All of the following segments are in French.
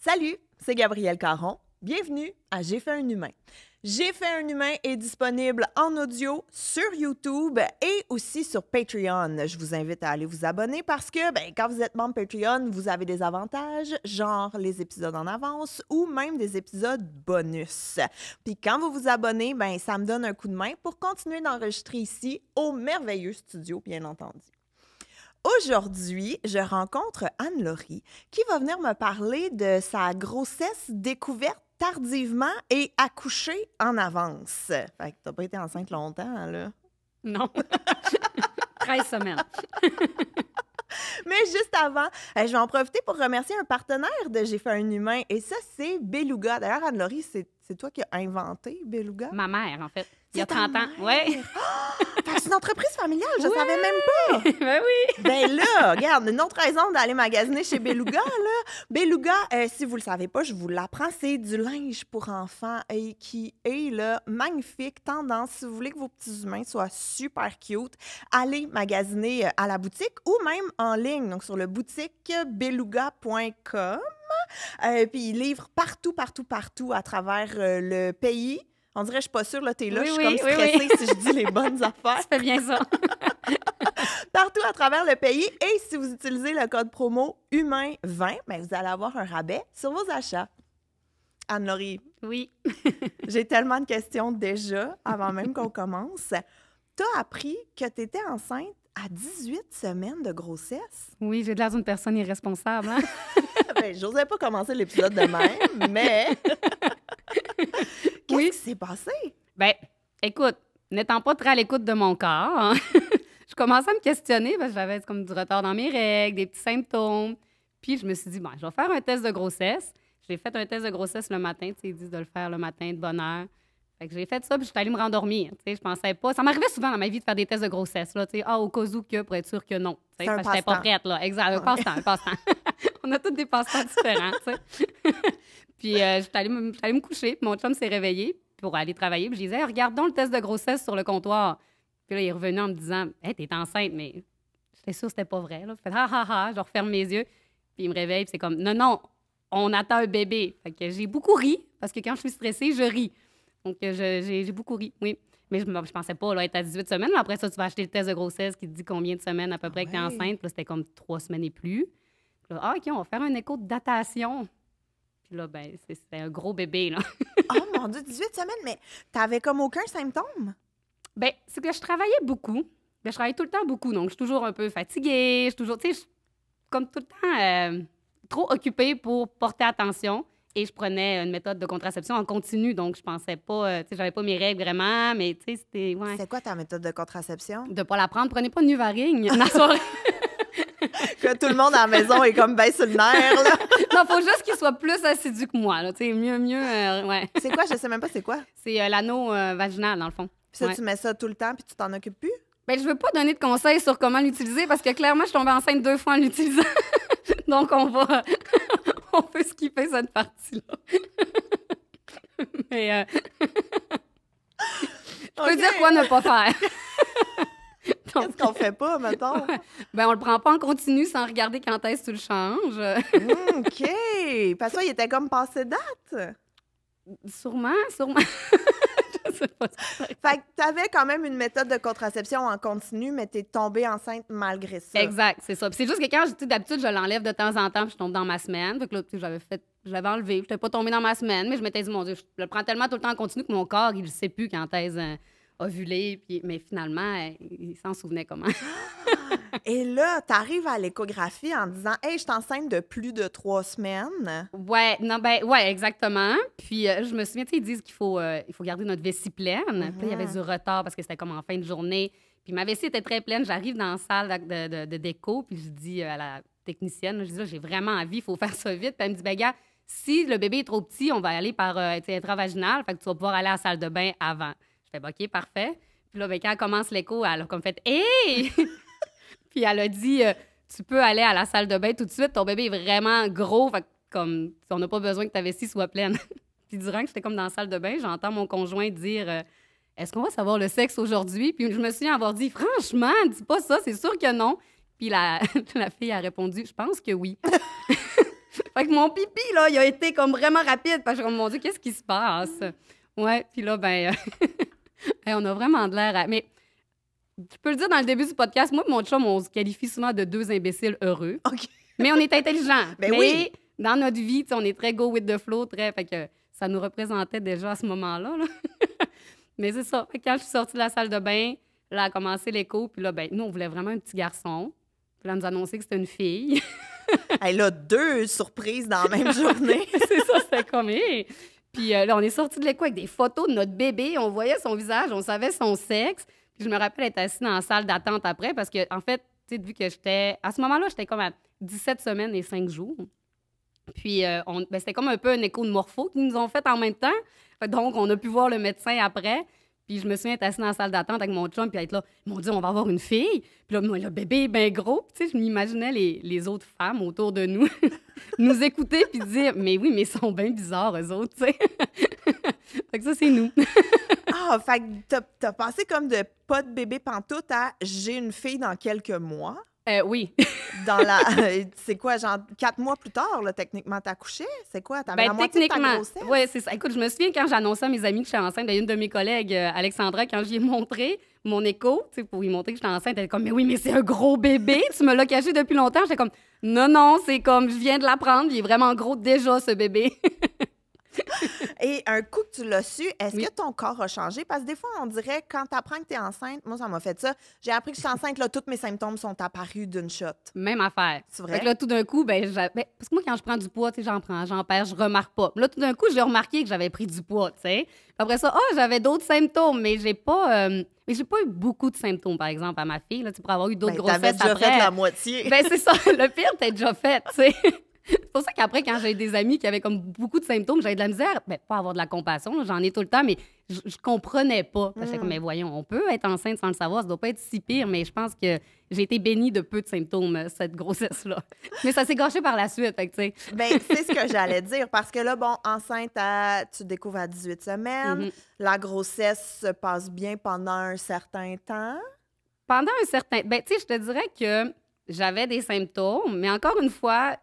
Salut, c'est Gabrielle Caron. Bienvenue à J'ai fait un humain. J'ai fait un humain est disponible en audio sur YouTube et aussi sur Patreon. Je vous invite à aller vous abonner parce que quand vous êtes membre Patreon, vous avez des avantages, genre les épisodes en avance ou même des épisodes bonus. Puis quand vous vous abonnez, ça me donne un coup de main pour continuer d'enregistrer ici au merveilleux studio, bien entendu. Aujourd'hui, je rencontre Anne-Laurie qui va venir me parler de sa grossesse découverte tardivement et accouchée en avance. Fait que t'as pas été enceinte longtemps, là. Non. 13 semaines. Mais juste avant, je vais en profiter pour remercier un partenaire de J'ai fait un humain et ça, c'est Beluga. D'ailleurs, Anne-Laurie, c'est toi qui as inventé Beluga? Ma mère, en fait. Il y a C'est ta 30 ans. mère? Oui. C'est une entreprise familiale, je savais même pas. Ben oui. Ben là, regarde, une autre raison d'aller magasiner chez Beluga, là. Beluga, si vous le savez pas, je vous l'apprends, c'est du linge pour enfants et qui est là, magnifique, tendance. Si vous voulez que vos petits humains soient super cute, allez magasiner à la boutique ou même en ligne, donc sur le boutique beluga.com. Puis ils livrent partout à travers le pays. On dirait, je suis pas sûre, là, t'es là, Oui, je suis oui, comme oui, stressée oui. si je dis les bonnes affaires. Tu fais bien ça. Partout à travers le pays. Et si vous utilisez le code promo HUMAIN20, vous allez avoir un rabais sur vos achats. Anne-Laurie, Oui. j'ai tellement de questions déjà, avant même qu'on commence. T'as appris que tu étais enceinte à 18 semaines de grossesse? Oui, j'ai de l'air d'une personne irresponsable. Hein? J'osais pas commencer l'épisode de même, mais... Qu'est-ce Oui. qui s'est passé? Écoute, n'étant pas très à l'écoute de mon corps, hein, je commençais à me questionner parce que j'avais comme du retard dans mes règles, des petits symptômes. Puis je me suis dit, je vais faire un test de grossesse. J'ai fait un test de grossesse le matin. Tu sais, ils disent de le faire le matin de bonne heure. Fait que j'ai fait ça, puis je suis allée me rendormir. Tu sais, je pensais pas. Ça m'arrivait souvent dans ma vie de faire des tests de grossesse. Là, tu sais, au cas où que, pour être sûr que non. Tu sais, C'est un parce que j'étais pas passe-temps. prête. Là. Exact, un passe-temps, un passe-temps. On a tous des passe-temps différents, tu sais. Puis je suis allée me coucher, puis mon chum s'est réveillé pour aller travailler. Puis je disais, hey, regarde donc le test de grossesse sur le comptoir. Puis là, il est revenu en me disant, hey, t'es enceinte, mais j'étais sûre que c'était pas vrai. Là. Je fais, je referme mes yeux. Puis il me réveille, puis c'est comme, non, on attend un bébé. Fait que j'ai beaucoup ri, parce que quand je suis stressée, je ris. Donc, j'ai beaucoup ri, oui. Mais je pensais pas là, être à 18 semaines. Là, après ça, tu vas acheter le test de grossesse qui te dit combien de semaines à peu près que tu es enceinte. Puis là, c'était comme 3 semaines et plus. Puis là, OK, on va faire un écho de datation. Puis là, c'était un gros bébé, là. Oh mon Dieu, 18 semaines, mais t'avais comme aucun symptôme? C'est que je travaillais beaucoup. Je travaille tout le temps beaucoup. Donc, je suis toujours un peu fatiguée. Je suis toujours, tu sais, je suis comme tout le temps trop occupée pour porter attention. Et je prenais une méthode de contraception en continu. Donc, je pensais pas, tu sais, j'avais pas mes règles vraiment, mais tu sais, c'était, ouais. C'est quoi ta méthode de contraception? De pas la prendre. Prenez pas de Nuvaring la soirée. Que tout le monde à la maison est comme ben sur le nerf, là. Non, faut juste qu'il soit plus assidu que moi, là. Tu sais, mieux, ouais. C'est quoi? Je sais même pas c'est quoi. C'est l'anneau vaginal, dans le fond. Puis ça, Ouais. tu mets ça tout le temps puis tu t'en occupes plus? Je veux pas donner de conseils sur comment l'utiliser parce que clairement, je suis tombée enceinte 2 fois en l'utilisant. Donc, on peut skipper cette partie-là. Mais je peux dire quoi ne pas faire. Donc, Qu'est-ce qu'on fait pas, mettons? on le prend pas en continu sans regarder quand est-ce que tu le changes. OK. Parce que ça, il était comme passé date. Sûrement. Je sais pas. Fait que t'avais quand même une méthode de contraception en continu, mais t'es tombée enceinte malgré ça. Exact, c'est ça. Puis c'est juste que quand, d'habitude, je l'enlève de temps en temps, puis je tombe dans ma semaine. Fait que là, tu sais, je l'avais enlevé. Je n'étais pas tombée dans ma semaine, mais je m'étais dit, mon Dieu, je le prends tellement tout le temps en continu que mon corps, il ne sait plus quand est-ce ovulé. Puis, mais finalement, il s'en souvenait comment. Et là, t'arrives à l'échographie en disant « Hey, je suis enceinte de plus de 3 semaines. » Ouais, exactement. Puis je me souviens, tu sais, ils disent qu'il faut garder notre vessie pleine. Puis là, il y avait du retard parce que c'était comme en fin de journée. Puis ma vessie était très pleine. J'arrive dans la salle de déco, puis je dis à la technicienne, je dis là, j'ai vraiment envie, il faut faire ça vite. Puis elle me dit, gars, si le bébé est trop petit, on va aller par intravaginal, fait que tu vas pouvoir aller à la salle de bain avant. Je fais, OK, parfait. Puis là, quand elle commence l'écho, elle a comme fait, hey! Puis elle a dit, tu peux aller à la salle de bain tout de suite, ton bébé est vraiment gros, fait que, comme, on n'a pas besoin que ta vessie soit pleine. Puis durant que j'étais comme dans la salle de bain, j'entends mon conjoint dire, est-ce qu'on va savoir le sexe aujourd'hui? Puis je me souviens avoir dit, franchement, dis pas ça, c'est sûr que non. Puis la fille a répondu, je pense que oui. Fait que mon pipi, là, il a été comme vraiment rapide. Parce que je suis comme, mon Dieu, qu'est-ce qui se passe? Ouais, puis là, ben, hey, on a vraiment de l'air Mais je peux le dire dans le début du podcast, moi et mon chum, on se qualifie souvent de deux imbéciles heureux. OK. Mais on est intelligents. Ben mais oui. dans notre vie, on est très go with the flow, très... Fait que ça nous représentait déjà à ce moment-là. Là. Mais c'est ça. Fait que quand je suis sortie de la salle de bain, là a commencé l'écho. Puis là, ben, nous, on voulait vraiment un petit garçon. Puis là, elle nous a annoncé que c'était une fille. Elle a 2 surprises dans la même journée. C'est ça, c'était comme... Hey. Puis là, on est sortis de l'écho avec des photos de notre bébé. On voyait son visage, on savait son sexe. Puis je me rappelle être assise dans la salle d'attente après parce que, en fait, tu sais, vu que j'étais... À ce moment-là, j'étais comme à 17 semaines et 5 jours. Puis ben, c'était comme un peu un écho de morpho qu'ils nous ont fait en même temps. Donc, on a pu voir le médecin après. Puis je me souviens être assise dans la salle d'attente avec mon chum puis être là, mon Dieu, on va avoir une fille. Puis là, moi, le bébé est bien gros. Puis tu sais, je m'imaginais les autres femmes autour de nous nous écouter puis dire, mais oui, mais ils sont bien bizarres, eux autres, tu sais. Fait que ça, c'est nous. Ah, fait que t'as passé comme de pas de bébé pantoute à j'ai une fille dans quelques mois. Oui. Dans la... c'est quoi, genre 4 mois plus tard, là, techniquement, t'accouchais? C'est quoi? T'avais la moitié de ta grossesse? Oui, c'est ça. Écoute, je me souviens quand j'annonçais à mes amis que j'étais enceinte, une de mes collègues, Alexandra, quand j'y ai montré mon écho, tu sais, pour lui montrer que j'étais enceinte, elle était comme, mais oui, mais c'est un gros bébé, tu me l'as caché depuis longtemps. J'étais comme, non, c'est comme, je viens de l'apprendre, il est vraiment gros déjà, ce bébé. Et un coup que tu l'as su, est-ce Oui. que ton corps a changé? Parce que des fois, on dirait, quand tu apprends que tu es enceinte, moi, ça m'a fait ça. J'ai appris que je suis enceinte, là, tous mes symptômes sont apparus d'une shot. Même affaire. C'est vrai? Fait que là, tout d'un coup, parce que moi, quand je prends du poids, tu sais, j'en perds, je remarque pas. Là, tout d'un coup, j'ai remarqué que j'avais pris du poids, tu sais. Après ça, j'avais d'autres symptômes, mais j'ai pas eu beaucoup de symptômes, par exemple, à ma fille, là, pour avoir eu d'autres grossesses T'avais déjà après. fait la moitié. Ben, c'est ça. Le pire, t'es déjà fait, tu sais. C'est pour ça qu'après, quand j'ai des amis qui avaient comme beaucoup de symptômes, j'avais de la misère. Ben, pas avoir de la compassion, là, j'en ai tout le temps, mais je comprenais pas. J'étais comme, mais voyons, on peut être enceinte sans le savoir, ça doit pas être si pire, mais je pense que j'ai été bénie de peu de symptômes, cette grossesse-là. Mais ça s'est gâché par la suite, fait que, tu sais. Ben, c'est ce que j'allais dire, parce que là, bon, enceinte, tu découvres à 18 semaines, la grossesse se passe bien pendant un certain temps. Pendant un certain... Ben, tu sais, je te dirais que j'avais des symptômes, mais encore une fois...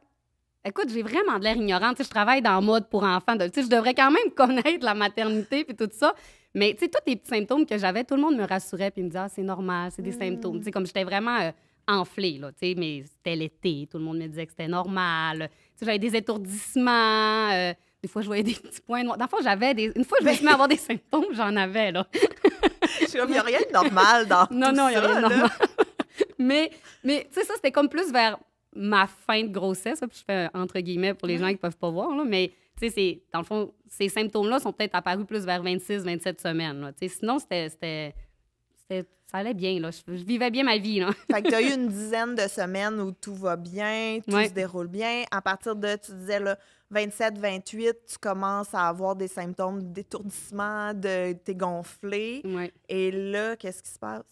Écoute, j'ai vraiment de l'air ignorante. Tu sais, je travaille dans le mode pour enfants. Tu sais, je devrais quand même connaître la maternité puis tout ça. Mais tu sais, tous les petits symptômes que j'avais, tout le monde me rassurait puis me disait, c'est normal, c'est des symptômes. Tu sais, comme j'étais vraiment enflée, là, tu sais, mais c'était l'été. Tout le monde me disait que c'était normal. Tu sais, j'avais des étourdissements. Des fois, je voyais des petits points noirs. Dans le fond, une fois, je me suis mis à avoir des symptômes, j'en avais, là. Je suis comme, il n'y a rien de normal dans tout ça. Non, il n'y a rien de là. normal. mais tu sais, ça, c'était comme plus vers ma fin de grossesse, là, puis je fais entre guillemets pour les gens qui ne peuvent pas voir, là, mais tu sais, dans le fond, ces symptômes-là sont peut-être apparus plus vers 26-27 semaines. Là, sinon, ça allait bien. Là. Je vivais bien ma vie. Là. Fait que tu as eu une dizaine de semaines où tout va bien, tout se déroule bien. À partir de, tu disais, là, 27-28, tu commences à avoir des symptômes d'étourdissement, t'es gonflé. Ouais. Et là, qu'est-ce qui se passe?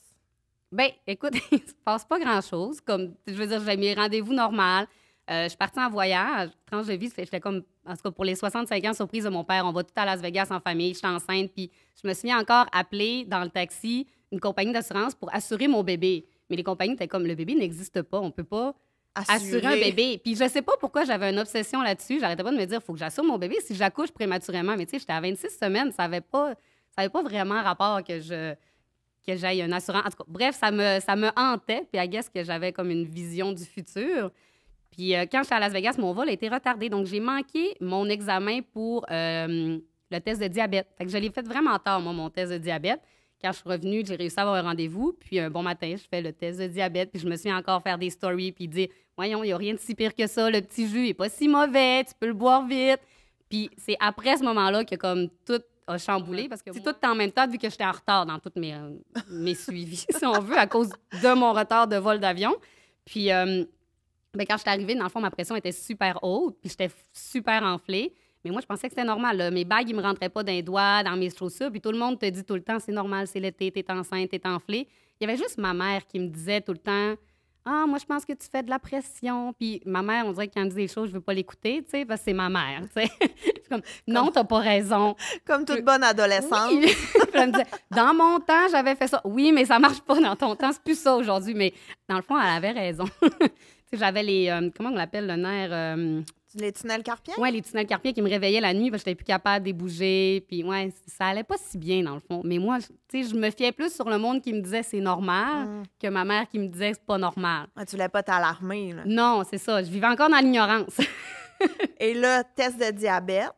Ben, écoute, il se passe pas grand-chose. Comme, je veux dire, j'ai mes rendez-vous normaux. Je suis partie en voyage, tranche de vie, j'étais comme, en tout cas, pour les 65 ans, surprise de mon père, on va tout à Las Vegas en famille, je suis enceinte, puis je me souviens encore appeler dans le taxi une compagnie d'assurance pour assurer mon bébé. Mais les compagnies étaient comme, le bébé n'existe pas, on peut pas assurer un bébé. Puis je sais pas pourquoi j'avais une obsession là-dessus, j'arrêtais pas de me dire, il faut que j'assure mon bébé si j'accouche prématurément. Mais tu sais, j'étais à 26 semaines, ça avait pas vraiment rapport que j'aille un assurant. En tout cas, bref, ça me hantait, puis I guess que j'avais comme une vision du futur. Puis quand j'étais à Las Vegas, mon vol a été retardé. Donc, j'ai manqué mon examen pour le test de diabète. Fait que je l'ai fait vraiment tard, moi, mon test de diabète. Quand je suis revenue, j'ai réussi à avoir un rendez-vous. Puis un bon matin, je fais le test de diabète. Puis je me suis encore faire des stories puis dire « Voyons, il n'y a rien de si pire que ça. Le petit jus n'est pas si mauvais. Tu peux le boire vite. » Puis c'est après ce moment-là que comme tout a chamboulé. Parce que c'est tout en même temps, vu que j'étais en retard dans tous mes suivis, si on veut, à cause de mon retard de vol d'avion. Puis... quand je suis arrivée, dans le fond, ma pression était super haute, puis j'étais super enflée. Mais moi, je pensais que c'était normal. Là. Mes bagues, ils me rentraient pas dans les doigts, dans mes chaussures. Puis tout le monde te dit tout le temps, c'est normal, c'est l'été, t'es enceinte, t'es enflée. Il y avait juste ma mère qui me disait tout le temps, ah, moi, je pense que tu fais de la pression. Puis ma mère, on dirait que quand elle me dit des choses, je veux pas l'écouter, tu sais, parce que c'est ma mère, tu sais. Comme, non, t'as pas raison. Comme toute bonne adolescente. Oui. Puis elle me disait, dans mon temps, j'avais fait ça. Oui, mais ça marche pas dans ton temps, c'est plus ça aujourd'hui. Mais dans le fond, elle avait raison. J'avais les... comment on l'appelle, le nerf? Les tunnels carpiens? Oui, les tunnels carpiens qui me réveillaient la nuit parce que j'étais plus capable de bouger. Puis, ouais, ça allait pas si bien, dans le fond. Mais moi, tu sais, je me fiais plus sur le monde qui me disait c'est normal que ma mère qui me disait c'est pas normal. Ouais, tu voulais pas t'alarmer, là. Non, c'est ça. Je vivais encore dans l'ignorance. Et là, test de diabète.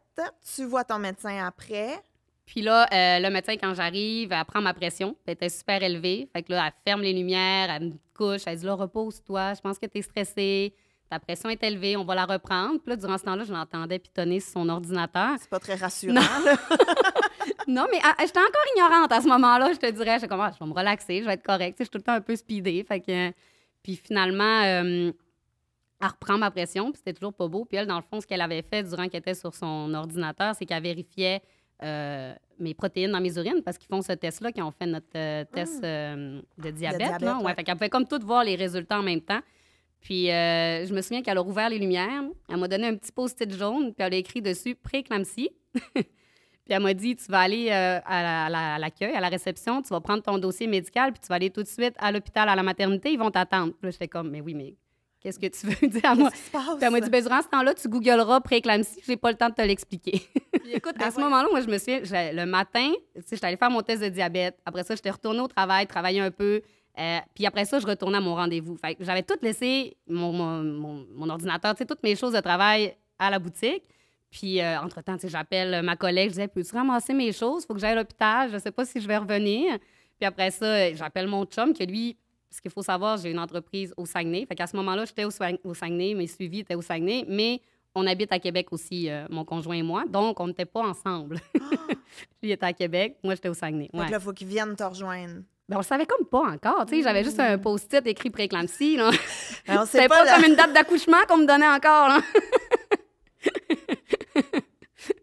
Tu vois ton médecin après. Puis là, le médecin, quand j'arrive, elle prend ma pression. Elle était super élevée. Fait que là, elle ferme les lumières, elle me couche. Elle dit là, repose-toi. Je pense que tu es stressée. Ta pression est élevée, on va la reprendre. Puis là, durant ce temps-là, je l'entendais pitonner sur son ordinateur. C'est pas très rassurant, là. Non, mais j'étais encore ignorante à ce moment-là, je te dirais. J'étais comme, je vais me relaxer, je vais être correcte. Je suis tout le temps un peu speedée. Fait que, puis finalement, elle reprend ma pression, puis c'était toujours pas beau. Puis elle, dans le fond, ce qu'elle avait fait durant qu'elle était sur son ordinateur, c'est qu'elle vérifiait mes protéines dans mes urines parce qu'ils font ce test-là, quand on fait notre test de diabète. Là. Ouais. Fait qu'elle pouvait comme tout voir les résultats en même temps. Puis, je me souviens qu'elle a rouvert les lumières. Elle m'a donné un petit post-it jaune, puis elle a écrit dessus « Préclampsie ». Puis, elle m'a dit « Tu vas aller à l'accueil, à la réception, tu vas prendre ton dossier médical, puis tu vas aller tout de suite à l'hôpital, à la maternité, ils vont t'attendre. » Puis là, j'étais comme « Mais oui, mais qu'est-ce que tu veux dire à moi? » Puis, elle m'a dit « Durant ce temps-là, tu googleras préclampsie, j'ai pas le temps de te l'expliquer. » Puis, écoute, à ce moment-là, moi, je me souviens, le matin, tu sais, j'étais allée faire mon test de diabète. Après ça, j'étais retournée au travail, travailler un peu. Puis après ça, je retournais à mon rendez-vous. Fait que j'avais tout laissé, mon ordinateur, tu sais, toutes mes choses de travail à la boutique. Puis, entre-temps, tu sais, j'appelle ma collègue, je disais, peux-tu ramasser mes choses? Il faut que j'aille à l'hôpital, je sais pas si je vais revenir. Puis après ça, j'appelle mon chum, que lui, ce qu'il faut savoir, j'ai une entreprise au Saguenay. Fait qu'à ce moment-là, j'étais au Saguenay, mes suivis étaient au Saguenay, mais on habite à Québec aussi, mon conjoint et moi, donc on n'était pas ensemble. Lui était à Québec, moi, j'étais au Saguenay. Ouais. Donc là, il faut qu'il vienne te rejoindre. Ben, on le savait comme pas encore. Tu sais, j'avais juste un post-it écrit préclampsie. C'était pas comme une date d'accouchement qu'on me donnait encore. Là.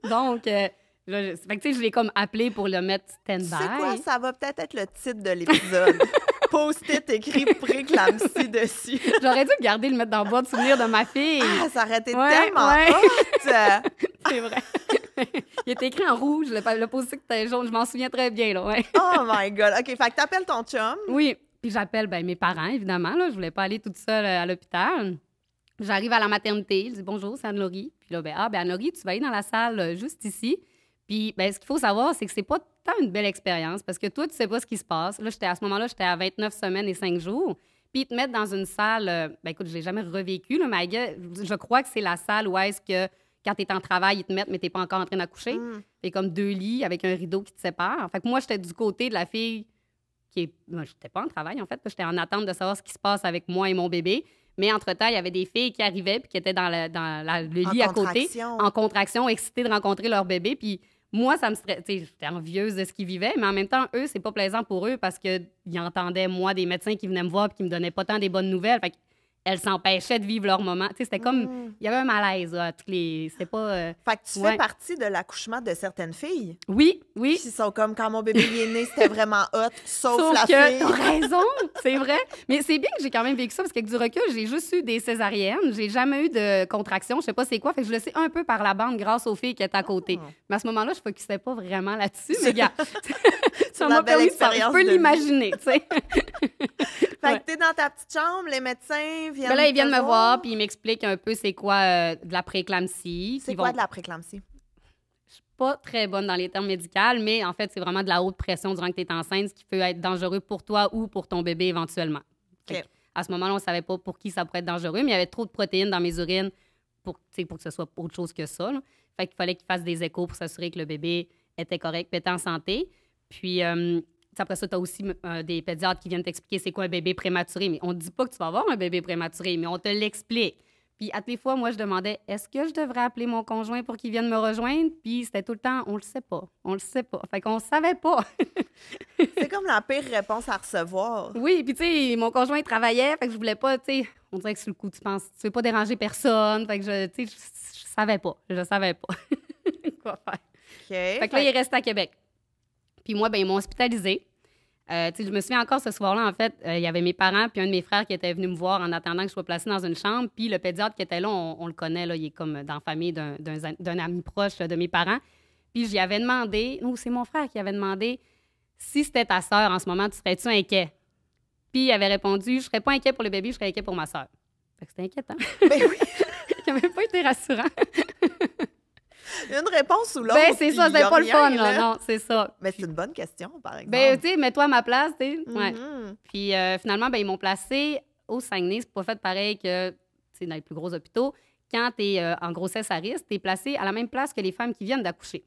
Donc, là, fait que, tu sais, je l'ai comme appelé pour le mettre stand-by. Tu sais quoi? Ça va peut-être être le titre de l'épisode. Post-it écrit préclampsie dessus. J'aurais dû garder le mettre dans le boîte de souvenir de ma fille. Ah, ça aurait été tellement hot! C'est vrai. Il était écrit en rouge, le post-it était jaune. Je m'en souviens très bien, là, ouais. Oh my God! OK, fait que t'appelles ton chum. Oui, puis j'appelle mes parents, évidemment. Là. Je voulais pas aller toute seule à l'hôpital. J'arrive à la maternité, je dis « Bonjour, c'est Anne-Laurie. » Puis là, Anne-Laurie, tu vas aller dans la salle juste ici. Puis, ce qu'il faut savoir, c'est que c'est pas tant une belle expérience parce que toi, tu sais pas ce qui se passe. Là, à ce moment-là, j'étais à 29 semaines et 5 jours. Puis, ils te mettent dans une salle, écoute, je l'ai jamais revécu, là, mais je crois que c'est la salle où est-ce que quand tu es en travail, ils te mettent, mais tu n'es pas encore en train d'accoucher. C'est comme 2 lits avec un rideau qui te sépare. Fait que moi, j'étais du côté de la fille qui est. Moi, j'étais pas en travail, en fait. J'étais en attente de savoir ce qui se passe avec moi et mon bébé. Mais entre-temps, il y avait des filles qui arrivaient puis qui étaient dans le lit à côté, en contraction, excitées de rencontrer leur bébé. Puis moi, ça me stressait. J'étais envieuse de ce qu'ils vivaient, mais en même temps, eux, c'est pas plaisant pour eux parce qu'ils entendaient, moi, des médecins qui venaient me voir et qui me donnaient pas tant des bonnes nouvelles. Fait elles s'empêchaient de vivre leur moment. C'était comme... Il y avait un malaise, là, C'était pas... Fait que tu fais partie de l'accouchement de certaines filles. Oui. Qui sont comme, quand mon bébé est né, c'était vraiment hot, sauf la que fille. T'as raison, c'est vrai. Mais c'est bien que j'ai quand même vécu ça, parce qu'avec du recul, j'ai juste eu des césariennes. J'ai jamais eu de contraction, je sais pas c'est quoi. Fait que je le sais un peu par la bande grâce aux filles qui étaient à côté. Mais à ce moment-là, je focusais pas vraiment là-dessus. Mais gars, ça m'a permis de faire. Je peux l'imaginer, tu sais. Fait que t'es dans ta petite chambre, les médecins viennent. Là, ils viennent me voir, puis ils m'expliquent un peu c'est quoi de la préclampsie. C'est quoi de la préclampsie? Je suis pas très bonne dans les termes médicaux, mais en fait, c'est vraiment de la haute pression durant que tu es enceinte, ce qui peut être dangereux pour toi ou pour ton bébé éventuellement. Okay. À ce moment-là, on savait pas pour qui ça pourrait être dangereux, mais il y avait trop de protéines dans mes urines pour que ce soit autre chose que ça. Là. Fait qu'il fallait qu'ils fassent des échos pour s'assurer que le bébé était correct, était en santé. Puis... après ça, tu as aussi des pédiatres qui viennent t'expliquer c'est quoi un bébé prématuré. Mais on ne dit pas que tu vas avoir un bébé prématuré, mais on te l'explique. Puis à toutes les fois, moi, je demandais est-ce que je devrais appeler mon conjoint pour qu'il vienne me rejoindre? Puis c'était tout le temps on le sait pas. On le sait pas. Fait qu'on savait pas. C'est comme la pire réponse à recevoir. Oui, puis tu sais, mon conjoint, il travaillait. Fait que je voulais pas, tu sais, on dirait que sur le coup, tu penses, tu veux pas déranger personne. Fait que je savais pas. Je savais pas quoi faire. Okay. Fait que là, il reste à Québec. Puis moi, ils m'ont hospitalisée. Je me souviens encore ce soir-là, en fait, il y avait mes parents puis un de mes frères qui était venu me voir en attendant que je sois placée dans une chambre. Puis le pédiatre qui était là, on le connaît, là, il est comme dans la famille d'un ami proche de mes parents. Puis j'y avais demandé, c'est mon frère qui avait demandé, si c'était ta sœur en ce moment, tu serais-tu inquiet? Puis il avait répondu, je serais pas inquiet pour le bébé, je serais inquiet pour ma sœur. Fait que c'était inquiétant. Ben oui. qui n'a même pas été rassurant. Une réponse ou l'autre. Ben, c'est ça, c'est pas le fun, là. là. Non, c'est ça. Mais c'est une bonne question, par exemple. Ben, tu sais, mets-toi à ma place, tu sais. Ouais. Mhm. Puis finalement, ben, ils m'ont placée au Saguenay. C'est pas fait pareil que, tu sais, dans les plus gros hôpitaux. Quand tu es en grossesse à risque, tu es placée à la même place que les femmes qui viennent d'accoucher.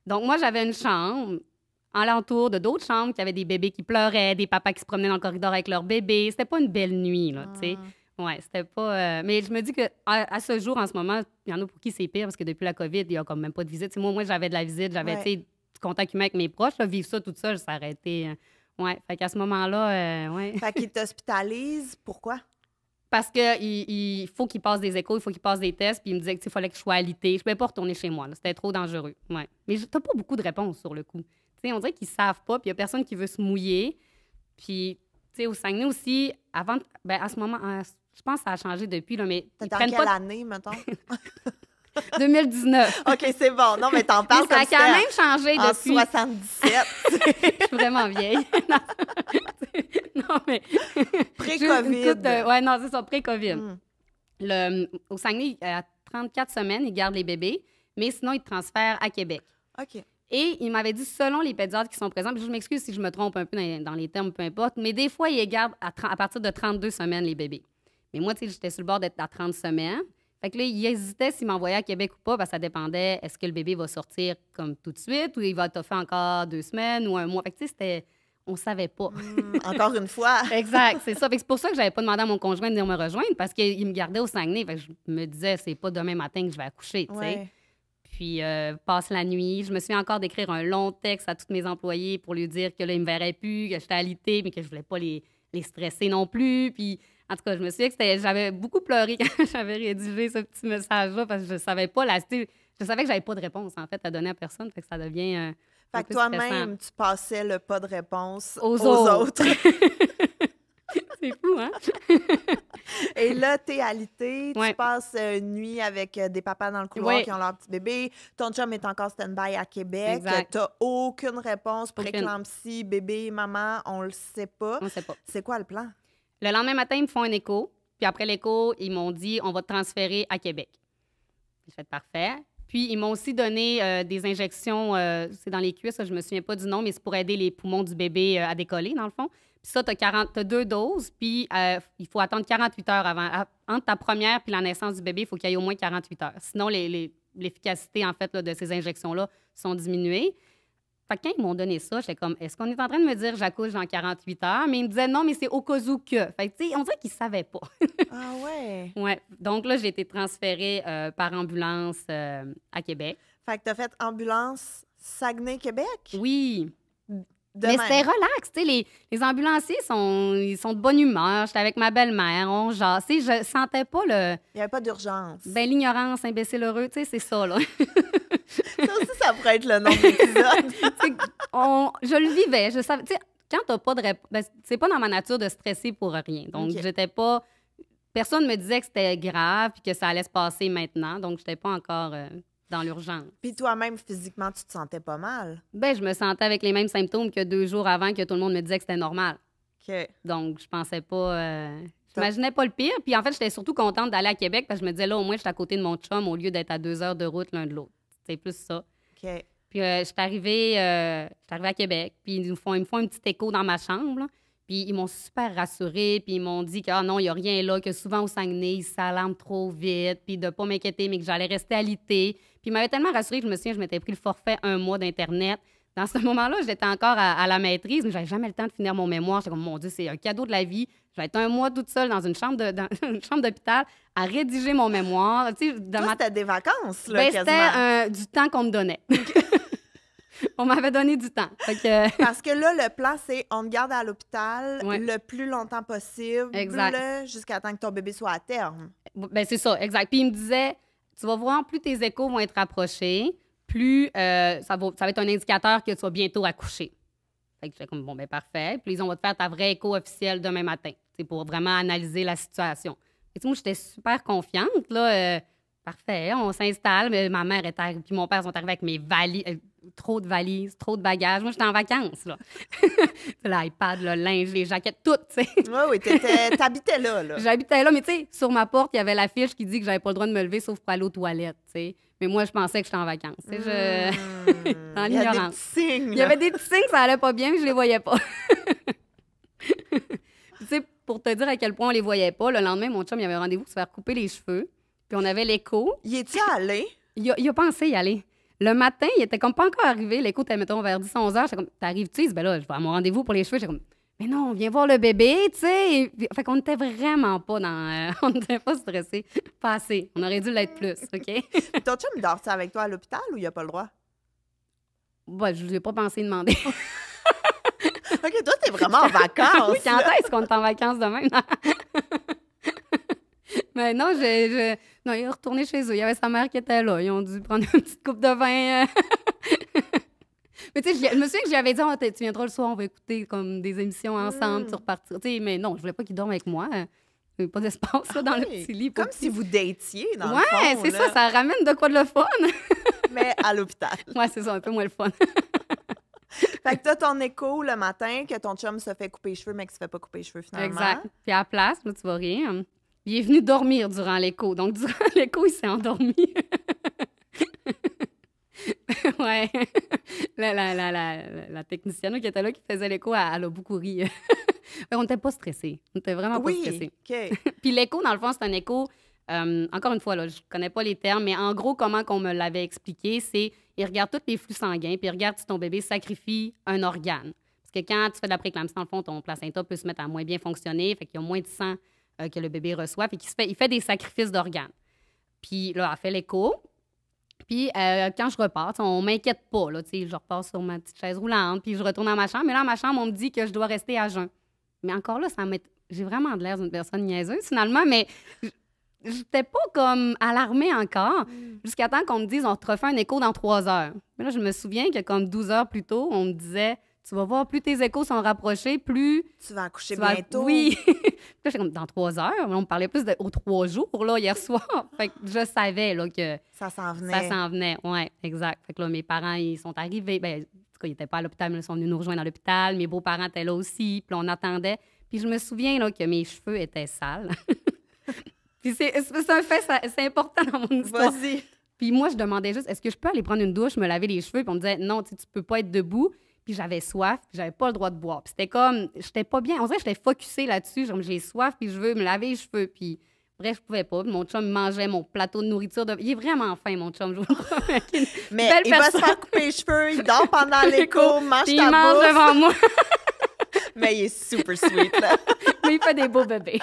Donc, moi, j'avais une chambre alentour de d'autres chambres qui avaient des bébés qui pleuraient, des papas qui se promenaient dans le corridor avec leurs bébés. C'était pas une belle nuit, là, tu sais. Ouais, c'était pas... Mais je me dis à ce jour, en ce moment, il y en a pour qui c'est pire parce que depuis la COVID, il y a comme même pas de visite. T'sais, moi, j'avais de la visite, j'avais, tu sais, du contact humain avec mes proches. Là, vivre ça toute seule, ça aurait été... Ouais, fait qu'à ce moment-là, ouais. Fait qu'ils t'hospitalisent, pourquoi? Parce qu'il faut qu'il passe des échos, il faut qu'il passe des tests, puis il me disait qu'il fallait que je sois alitée. Je ne pouvais pas retourner chez moi, là. C'était trop dangereux. Ouais. Mais tu n'as pas beaucoup de réponses sur le coup. T'sais, on dirait qu'ils ne savent pas, puis il n'y a personne qui veut se mouiller. Puis, tu sais, au Saguenay aussi, avant, ben, à ce moment, je pense que ça a changé depuis, là, mais T'es ils en prennent quelle pas... année, mettons? 2019. OK, c'est bon. Non, mais t'en parles Mais ça comme a quand même changé en depuis. 77. Je suis vraiment vieille. Non, mais... Pré-COVID. Écoute, ouais, non, c'est ça, pré-COVID. Mm. Au Saguenay, à 34 semaines, ils gardent les bébés, mais sinon, ils te transfèrent à Québec. OK. Et il m'avait dit, selon les pédiatres qui sont présents, puis je m'excuse si je me trompe un peu dans les termes, peu importe, mais des fois, ils les gardent à partir de 32 semaines, les bébés. Mais moi, tu sais, j'étais sur le bord d'être à 30 semaines. Fait que là, il hésitait s'il m'envoyait à Québec ou pas, parce que ça dépendait, est-ce que le bébé va sortir comme tout de suite ou il va être fait encore 2 semaines ou un mois. Fait que tu sais, c'était... On savait pas. Encore une fois. Exact, c'est ça. Fait que c'est pour ça que j'avais pas demandé à mon conjoint de venir me rejoindre, parce qu'il me gardait au Saguenay. Fait que je me disais, c'est pas demain matin que je vais accoucher, tu sais. Ouais. Puis, passe la nuit. Je me suis encore d'écrire un long texte à tous mes employés pour lui dire que là, ils me verraient plus, que j'étais alitée, mais que je voulais pas les stresser non plus. Puis, en tout cas, je me souviens que j'avais beaucoup pleuré quand j'avais rédigé ce petit message-là, parce que je savais pas je savais que j'avais pas de réponse, en fait, à donner à personne. Fait que ça devient un Fait que peu toi-même, tu passais le pas de réponse aux autres. C'est fou, hein? Et là, t'es alité, tu Ouais. passes une nuit avec des papas dans le couloir Ouais. qui ont leur petit bébé. Ton chum est encore stand-by à Québec. Exact. T'as aucune réponse. Aucune. Préclampsie, bébé, maman, on le sait pas. On sait pas. C'est quoi le plan? Le lendemain matin, ils me font un écho. Puis après l'écho, ils m'ont dit, on va te transférer à Québec. J'ai fait parfait. Puis ils m'ont aussi donné des injections, c'est dans les cuisses, ça, je me souviens pas du nom, mais c'est pour aider les poumons du bébé à décoller, dans le fond. Puis ça, t'as 2 doses, puis il faut attendre 48 heures avant. Entre ta première puis la naissance du bébé, il faut qu'il y ait au moins 48 heures. Sinon, l'efficacité, en fait, là, de ces injections-là sont diminuées. Fait que quand ils m'ont donné ça, j'étais comme, est-ce qu'on est en train de me dire j'accouche dans 48 heures? Mais ils me disaient non, mais c'est au cas où que. Fait que, tu sais, on dirait qu'ils savaient pas. Ah ouais. Ouais. Donc là, j'ai été transférée par ambulance à Québec. Fait que t'as fait ambulance Saguenay-Québec? Oui. De Mais même. c'était relax, tu sais, les ambulanciers ils sont de bonne humeur. J'étais avec ma belle-mère, on jase. Tu sais, je sentais pas Il n'y avait pas d'urgence. l'ignorance, imbécile heureux, tu sais, c'est ça, là. Ça aussi, ça pourrait être le nom de l'épisode. Je le vivais, je savais, tu sais, quand t'as pas de réponse, c'est pas dans ma nature de stresser pour rien. Donc, OK. j'étais pas... Personne me disait que c'était grave puis que ça allait se passer maintenant. Donc, j'étais pas encore dans l'urgence. Puis toi-même, physiquement, tu te sentais pas mal. Ben, je me sentais avec les mêmes symptômes que 2 jours avant que tout le monde me disait que c'était normal. OK. Donc, je pensais pas... J'imaginais pas le pire. Puis en fait, j'étais surtout contente d'aller à Québec parce que je me disais, là, au moins, je suis à côté de mon chum au lieu d'être à 2 heures de route l'un de l'autre. C'est plus ça. OK. Puis je suis arrivée à Québec. Puis ils me font un petit écho dans ma chambre, là. Puis ils m'ont super rassurée. Puis ils m'ont dit que, ah non, il n'y a rien là, que souvent au Saguenay, ils s'alarment trop vite. Puis de pas m'inquiéter, mais que j'allais rester alitée. Puis ils m'avaient tellement rassurée que je me souviens, je m'étais pris le forfait 1 mois d'Internet. Dans ce moment-là, j'étais encore à la maîtrise, mais j'avais jamais le temps de finir mon mémoire. J'étais comme, mon Dieu, c'est un cadeau de la vie. Je vais être 1 mois toute seule dans une chambre une chambre d'hôpital à rédiger mon mémoire. Tu sais, Toi, c'était des vacances, là, ben, quasiment. c'était du temps qu'on me donnait. On m'avait donné du temps. Fait que... Parce que là, le plan, c'est on te garde à l'hôpital Ouais. le plus longtemps possible, Exact. là, jusqu'à temps que ton bébé soit à terme. Ben, c'est ça, exact. Puis il me disait, tu vas voir, plus tes échos vont être rapprochés, plus ça va être un indicateur que tu vas bientôt accoucher. Fait que j'étais comme, bon, ben parfait. Puis ils ont, on va te faire ta vraie écho officielle demain matin, c'est pour vraiment analyser la situation. Et tu sais, moi, j'étais super confiante, là. Parfait, on s'installe. Mais ma mère était, puis mon père sont arrivés avec mes valises. trop de valises, trop de bagages. Moi, j'étais en vacances, là. L'iPad, le linge, les jaquettes, tout, tu sais. Oui, t'habitais là. J'habitais là, mais tu sais, sur ma porte, il y avait l'affiche qui dit que j'avais pas le droit de me lever sauf pour aller aux toilettes, tu sais. Mais moi, je pensais que j'étais en vacances. Tu sais, dans Il y a des l'ignorance. petits signes. Il y avait des petits signes, ça allait pas bien, mais je les voyais pas. Tu sais, pour te dire à quel point on les voyait pas, le lendemain, mon chum, il avait rendez-vous pour se faire couper les cheveux. Puis on avait l'écho. Y es-tu allé? Il a pensé y aller. Le matin, il était comme pas encore arrivé. L'écho était, mettons, vers 10-11 heures. J'étais comme, t'arrives-tu? Il dit, ben là, je vais à mon rendez-vous pour les cheveux. J'étais comme, mais non, viens voir le bébé, tu sais. Fait qu'on était vraiment pas dans... on n'était pas stressés. Pas assez. On aurait dû l'être plus, OK? Ton chum, il dort-tu avec toi à l'hôpital ou il a pas le droit? Bah, je lui ai pas pensé demander. OK, toi, t'es vraiment en vacances. Oui, quand est-ce qu'on est en vacances demain? Mais non, non, il est retourné chez eux. Il y avait sa mère qui était là. Ils ont dû prendre une petite coupe de vin. Mais tu sais, je me souviens que j'avais dit, oh, tu viendras le soir, on va écouter comme des émissions ensemble, tu repartir. Tu sais, mais non, je voulais pas qu'il dorme avec moi. Il n'y avait pas d'espace là, dans le petit lit. Comme si vous datiez, dans le fond. Ouais, c'est ça, ça ramène de quoi de le fun. Mais à l'hôpital. Ouais, c'est ça, un peu moins le fun. Fait que t'as ton écho le matin, que ton chum se fait couper les cheveux, mais qu'il se fait pas couper les cheveux finalement. Exact. Puis à la place, là, tu vas rire. Il est venu dormir durant l'écho. Donc, durant l'écho, il s'est endormi. Ouais. La technicienne qui était là, qui faisait l'écho, elle a beaucoup ri. On n'était pas stressés. On n'était vraiment pas stressés. OK. Puis l'écho, dans le fond, c'est un écho... encore une fois, là, je connais pas les termes, mais en gros, comment qu'on me l'avait expliqué, c'est il regarde tous les flux sanguins, puis il regarde si ton bébé sacrifie un organe. Parce que quand tu fais de la prééclampsie, dans le fond, ton placenta peut se mettre à moins bien fonctionner, fait qu'il y a moins de sang que le bébé reçoit, puis il fait des sacrifices d'organes. Puis là, elle fait l'écho. Puis quand je repars, on m'inquiète pas. Là, je repars sur ma petite chaise roulante, puis je retourne dans ma chambre. Mais là, dans ma chambre, on me dit que je dois rester à jeun. Mais encore là, j'ai vraiment de l'air d'une personne niaiseuse, finalement, mais j'étais pas comme alarmée encore, jusqu'à temps qu'on me dise on te refait un écho dans 3 heures. Mais là, je me souviens que comme 12 heures plus tôt, on me disait tu vas voir, plus tes échos sont rapprochés, plus... Tu vas accoucher bientôt. Oui. Puis là, j'étais comme dans 3 heures. On me parlait plus aux 3 jours, là, hier soir. Fait que je savais là, que... Ça s'en venait. Ça s'en venait, oui, exact. Fait que là, mes parents, ils sont arrivés. Ben, en tout cas, ils n'étaient pas à l'hôpital, mais ils sont venus nous rejoindre à l'hôpital. Mes beaux-parents étaient là aussi. Puis là, on attendait. Puis je me souviens là, que mes cheveux étaient sales. Puis c'est un fait, c'est important dans mon histoire. Vas-y. Puis moi, je demandais juste, est-ce que je peux aller prendre une douche, me laver les cheveux? Puis on me disait, non, tu peux pas être debout. Puis j'avais soif, puis j'avais pas le droit de boire. Puis c'était comme, j'étais pas bien. On dirait que j'étais focusée là-dessus. Genre, j'ai soif, puis je veux me laver les cheveux. Puis bref, je pouvais pas. Puis mon chum mangeait mon plateau de nourriture. Il est vraiment fin, mon chum. Je vous le promets. Mais il va se faire couper les cheveux, il dort pendant l'écho, mange puis ta il mange bouffe. devant moi. Mais il est super sweet, là. Mais il fait des beaux bébés.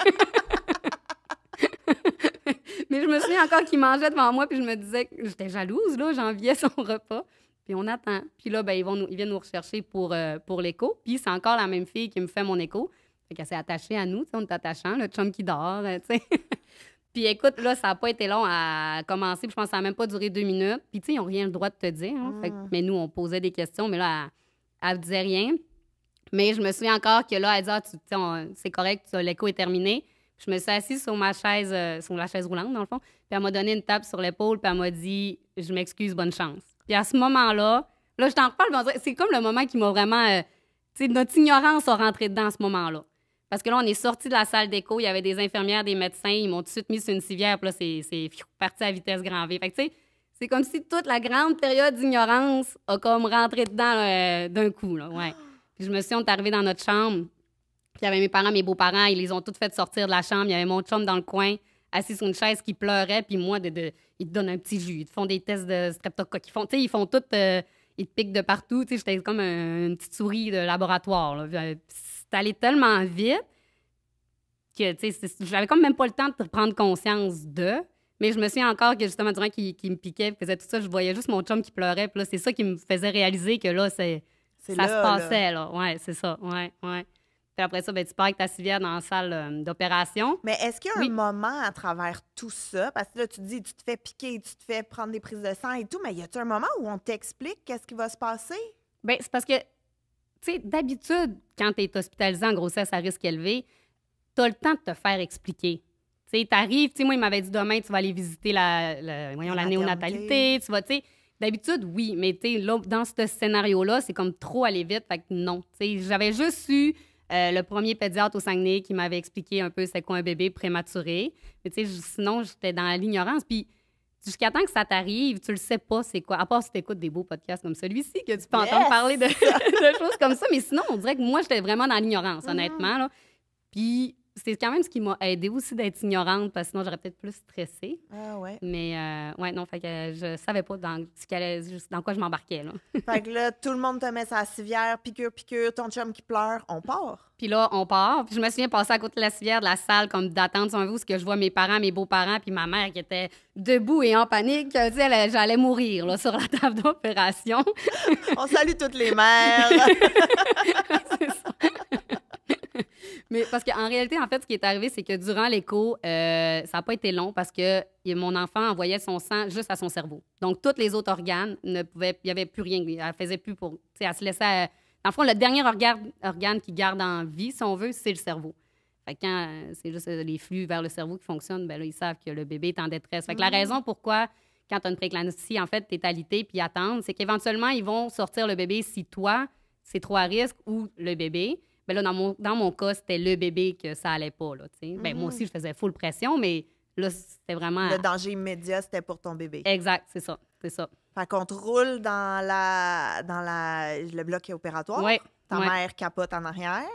Mais je me souviens encore qu'il mangeait devant moi, puis je me disais que j'étais jalouse, là, j'enviais son repas. Puis on attend. Puis là, ben, ils viennent nous rechercher pour l'écho. Puis c'est encore la même fille qui me fait mon écho. Fait qu'elle s'est attachée à nous, tu sais, on est attachants, le chum qui dort, tu sais. Puis écoute, là, ça n'a pas été long à commencer. Puis je pense que ça n'a même pas duré 2 minutes. Puis tu sais, ils n'ont rien le droit de te dire. Hein. Fait que, mais nous, on posait des questions, mais là, elle ne disait rien. Mais je me souviens encore que là, elle dit, c'est correct, l'écho est terminé. Je me suis assise sur ma chaise, sur la chaise roulante, dans le fond. Puis elle m'a donné une tape sur l'épaule, puis elle m'a dit, je m'excuse, bonne chance. Puis à ce moment-là, je t'en reparle, mais c'est comme le moment qui m'a vraiment... tu sais, notre ignorance a rentré dedans à ce moment-là. Parce que là, on est sorti de la salle d'écho, il y avait des infirmières, des médecins, ils m'ont tout de suite mis sur une civière, puis là, c'est parti à vitesse grand V. Fait que, tu sais, c'est comme si toute la grande période d'ignorance a comme rentré dedans d'un coup, là, ouais. Puis je me suis dit, on est arrivé dans notre chambre, puis il y avait mes parents, mes beaux-parents, ils les ont toutes fait sortir de la chambre. Il y avait mon chum dans le coin, assis sur une chaise qui pleurait, puis moi, ils te donnent un petit jus, ils te font des tests de streptocoque, ils font tout, ils te piquent de partout, tu sais, j'étais comme une petite souris de laboratoire, là. C'est allé tellement vite que, tu sais, j'avais comme même pas le temps de prendre conscience de, mais je me souviens encore que, justement, durant qu'il me piquait, faisait tout ça, je voyais juste mon chum qui pleurait, puis là, c'est ça qui me faisait réaliser que là, ça se passait, là. Ouais, c'est ça, ouais. Puis après ça, ben, tu pars avec ta civière dans la salle d'opération. Mais est-ce qu'il y a un moment à travers tout ça? Parce que là, tu te dis, tu te fais piquer, tu te fais prendre des prises de sang et tout, mais y a-t-il un moment où on t'explique qu'est-ce qui va se passer? Bien, c'est parce que, tu sais, d'habitude, quand tu es hospitalisé en grossesse à risque élevé, tu as le temps de te faire expliquer. Tu sais, t'arrives, tu sais, moi, il m'avait dit demain, tu vas aller visiter la néonatalité, tu vas, tu sais. D'habitude, oui, mais tu sais, là, dans ce scénario-là, c'est comme trop aller vite, fait que non. Tu sais, j'avais juste eu le premier pédiatre au Saguenay qui m'avait expliqué un peu c'est quoi un bébé prématuré. Mais tu sais, sinon, j'étais dans l'ignorance. Puis jusqu'à temps que ça t'arrive, tu le sais pas c'est quoi. À part si tu écoutes des beaux podcasts comme celui-ci, que tu peux entendre parler de choses comme ça. Mais sinon, on dirait que moi, j'étais vraiment dans l'ignorance, honnêtement. Là. Puis c'est quand même ce qui m'a aidé aussi d'être ignorante, parce que sinon, j'aurais peut-être plus stressé. Ah ouais. Mais ouais, non, fait que je savais pas dans quoi je m'embarquais, là. Fait que là, tout le monde te met sa civière, piqûre, ton chum qui pleure, on part. Puis là, on part. Puis je me souviens passer à côté de la civière de la salle comme d'attente sur un où que je vois mes parents, mes beaux-parents, puis ma mère qui était debout et en panique. Tu sais, j'allais mourir là, sur la table d'opération. On salue toutes les mères. C'est ça. Mais parce qu'en réalité, en fait, ce qui est arrivé, c'est que durant l'écho, ça n'a pas été long parce que mon enfant envoyait son sang juste à son cerveau. Donc, tous les autres organes ne pouvaient... Il n'y avait plus rien. Elle faisait plus pour... Tu sais, elle se laissait... Dans le fond, le dernier organe qui garde en vie, si on veut, c'est le cerveau. Fait que quand c'est juste les flux vers le cerveau qui fonctionnent, bien là, ils savent que le bébé est en détresse. Fait que la raison pourquoi, quand tu as une prééclampsie, en fait, tu es alitée puis attendre, c'est qu'éventuellement, ils vont sortir le bébé si toi, c'est trop à risque ou le bébé. Bien là, dans mon cas, c'était le bébé que ça allait pas, là, tu sais. Bien, moi aussi, je faisais full pression, mais là, c'était vraiment... Le danger immédiat, c'était pour ton bébé. Exact, c'est ça. Fait qu'on te roule dans le bloc opératoire. Oui. Ta mère capote en arrière.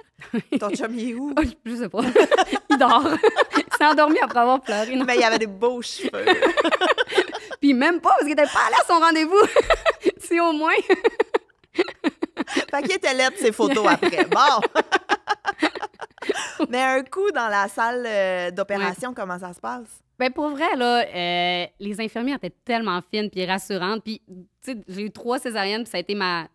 Ton chum, il est où? Je sais pas. Il dort. Il s'est endormi après avoir pleuré. Mais il avait des beaux cheveux. Puis même pas, parce qu'il était pas allé à son rendez-vous. Si au moins... Fait qu'il était laid de ses photos après. Bon! Mais un coup dans la salle d'opération, comment ça se passe? Bien, pour vrai, là, les infirmières étaient tellement fines puis rassurantes. Puis, tu sais, j'ai eu 3 césariennes, puis ça a été ma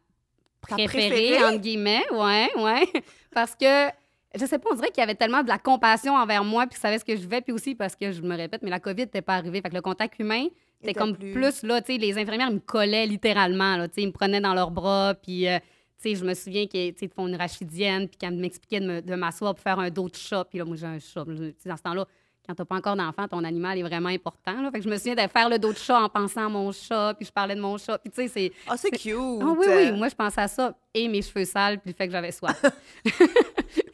préférée, entre guillemets. Ouais. Parce que, je sais pas, on dirait qu'il y avait tellement de la compassion envers moi, puis qu'ils savaient ce que je vivais. Puis aussi, parce que je me répète, mais la COVID n'était pas arrivée. Fait que le contact humain, c'était comme plus là, tu sais, les infirmières me collaient littéralement, là, tu sais, ils me prenaient dans leurs bras, puis... tu sais, je me souviens qu'ils font une rachidienne, puis qu'elle m'expliquait de m'asseoir pour faire un dos de chat. Puis là, moi, j'ai un chat. Dans ce temps-là, quand t'as pas encore d'enfant, ton animal est vraiment important. Là. Fait que je me souviens de faire le dos de chat en pensant à mon chat, puis je parlais de mon chat. Puis tu sais, c'est... Ah, c'est cute! Ah oui, moi, je pensais à ça. Et mes cheveux sales, puis le fait que j'avais soif.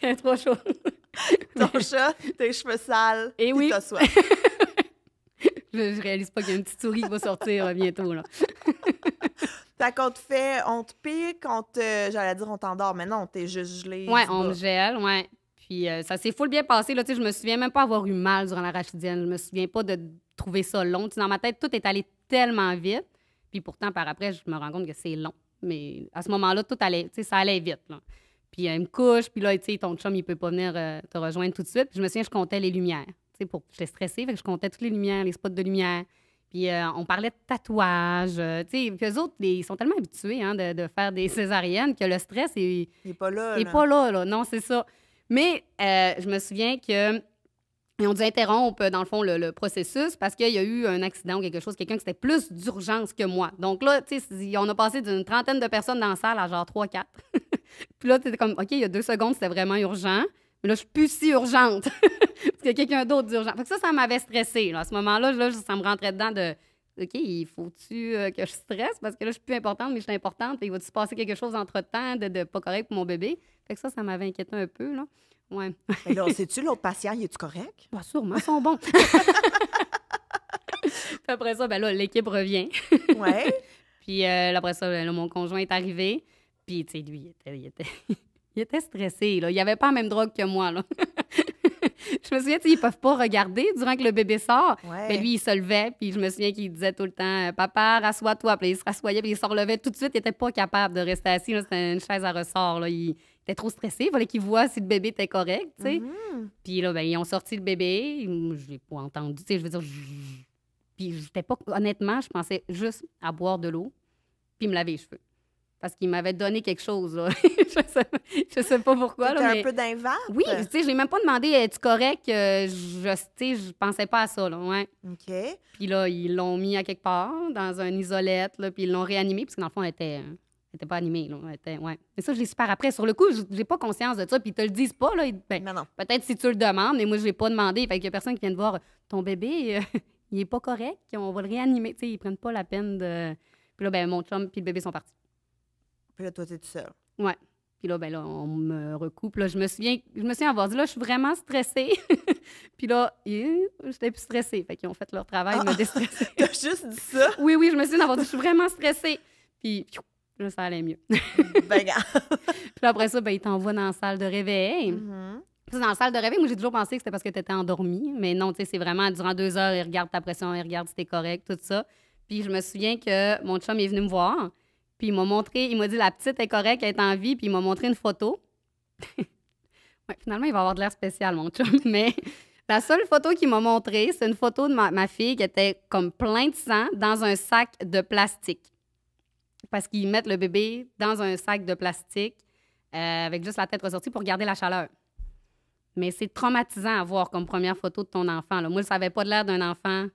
C'est trop chaud. Ton chat, tes cheveux sales, et oui. t'as soif. Je réalise pas qu'il y a une petite souris qui va sortir là, bientôt, là. Fait qu'on on te pique, j'allais dire on t'endort, mais non, t'es juste gelé. Ouais, on me gèle, ouais. Puis ça s'est full bien passé, là, tu sais, je me souviens même pas avoir eu mal durant la rachidienne. Je me souviens pas de trouver ça long. Tu sais, dans ma tête, tout est allé tellement vite. Puis pourtant, par après, je me rends compte que c'est long. Mais à ce moment-là, tout allait, tu sais, ça allait vite, là. Puis il me couche, puis là, tu sais, ton chum, il peut pas venir te rejoindre tout de suite. Puis je me souviens, je comptais les lumières. Tu sais, j'étais stressée, fait que je comptais toutes les lumières, les spots de lumière. Puis on parlait de tatouage. Tu sais, puis eux autres, ils sont tellement habitués hein, de faire des césariennes que le stress il n'est pas là. Il n'est pas là. Non, c'est ça. Mais je me souviens que ils ont dû interrompre, dans le fond, le processus parce qu'il y a eu un accident ou quelque chose, quelqu'un qui c'était plus d'urgence que moi. Donc là, tu sais, on a passé d'une trentaine de personnes dans la salle à genre 3-4. Puis là, tu étais comme, OK, il y a 2 secondes, c'était vraiment urgent. Mais là, je suis plus si urgente. Parce qu'il y a quelqu'un d'autre d'urgent. Fait que ça m'avait stressée. Là. À ce moment-là, ça me rentrait dedans de OK, il faut-tu que je stresse? Parce que là, je suis plus importante, mais je suis importante. Il va-tu se passer quelque chose entre-temps de pas correct pour mon bébé? Fait que ça m'avait inquiété un peu. Là. Ouais. Mais là, sais-tu, l'autre patient, il est-tu correct? Bah, sûrement, ils sont bons. Après ça, ben là, l'équipe revient. Ouais. Puis après ça, là, mon conjoint est arrivé. Puis, tu sais, lui, il était stressé, là. Il avait pas la même drogue que moi, là. Je me souviens, ils peuvent pas regarder durant que le bébé sort. Ouais. Mais lui, il se levait, puis je me souviens qu'il disait tout le temps « Papa, rassois-toi ». Puis il se rassoyait, puis il se relevait tout de suite. Il était pas capable de rester assis. C'était une chaise à ressort, là. Il était trop stressé. Il fallait qu'il voit si le bébé était correct, tu sais. Mm-hmm. Puis là, ben, ils ont sorti le bébé. Je l'ai pas entendu, tu sais, je veux dire... Puis j'étais pas... Honnêtement, je pensais juste à boire de l'eau puis me laver les cheveux. Parce qu'il m'avait donné quelque chose, là. je sais pas pourquoi. T'étais là, mais... un peu d'invente? Oui, tu sais, je l'ai même pas demandé, es-tu correct? Je pensais pas à ça, là, ouais. OK. Puis là, ils l'ont mis à quelque part, dans un isolette, là, puis ils l'ont réanimé, parce que dans le fond, elle était pas animée, là. Ouais. Mais ça, je l'ai su par après. Sur le coup, j'ai pas conscience de ça, puis ils te le disent pas, là. Ben, non. Peut-être si tu le demandes, mais moi, je l'ai pas demandé. Fait qu'il y a personne qui vient de voir ton bébé, il est pas correct, on va le réanimer. Tu sais, ils prennent pas la peine de... Puis là, ben mon chum puis le bébé sont partis. Puis là, toi, t'es tout seul. Ouais. Puis là, ben là, on me recoupe. Là, je me souviens avoir dit, là, je suis vraiment stressée. Puis là, j'étais plus stressée. Fait qu'ils ont fait leur travail, me déstresser. T'as juste dit ça? Oui, je me souviens d'avoir dit, je suis vraiment stressée. Puis là, ça allait mieux. Ben, gars. Puis après ça, ben, ils t'envoient dans la salle de réveil. Puis dans la salle de réveil, moi, j'ai toujours pensé que c'était parce que tu étais endormie. Mais non, tu sais, c'est vraiment durant 2 heures, ils regardent ta pression, ils regardent si t'es correct, tout ça. Puis je me souviens que mon chum est venu me voir. Puis il m'a dit, la petite est correcte, elle est en vie. Puis il m'a montré une photo. Ouais, finalement, il va avoir de l'air spécial, mon chum. Mais la seule photo qu'il m'a montrée, c'est une photo de ma fille qui était comme plein de sang dans un sac de plastique. Parce qu'ils mettent le bébé dans un sac de plastique avec juste la tête ressortie pour garder la chaleur. Mais c'est traumatisant à voir comme première photo de ton enfant, là. Moi, ça n'avait pas l'air d'un enfant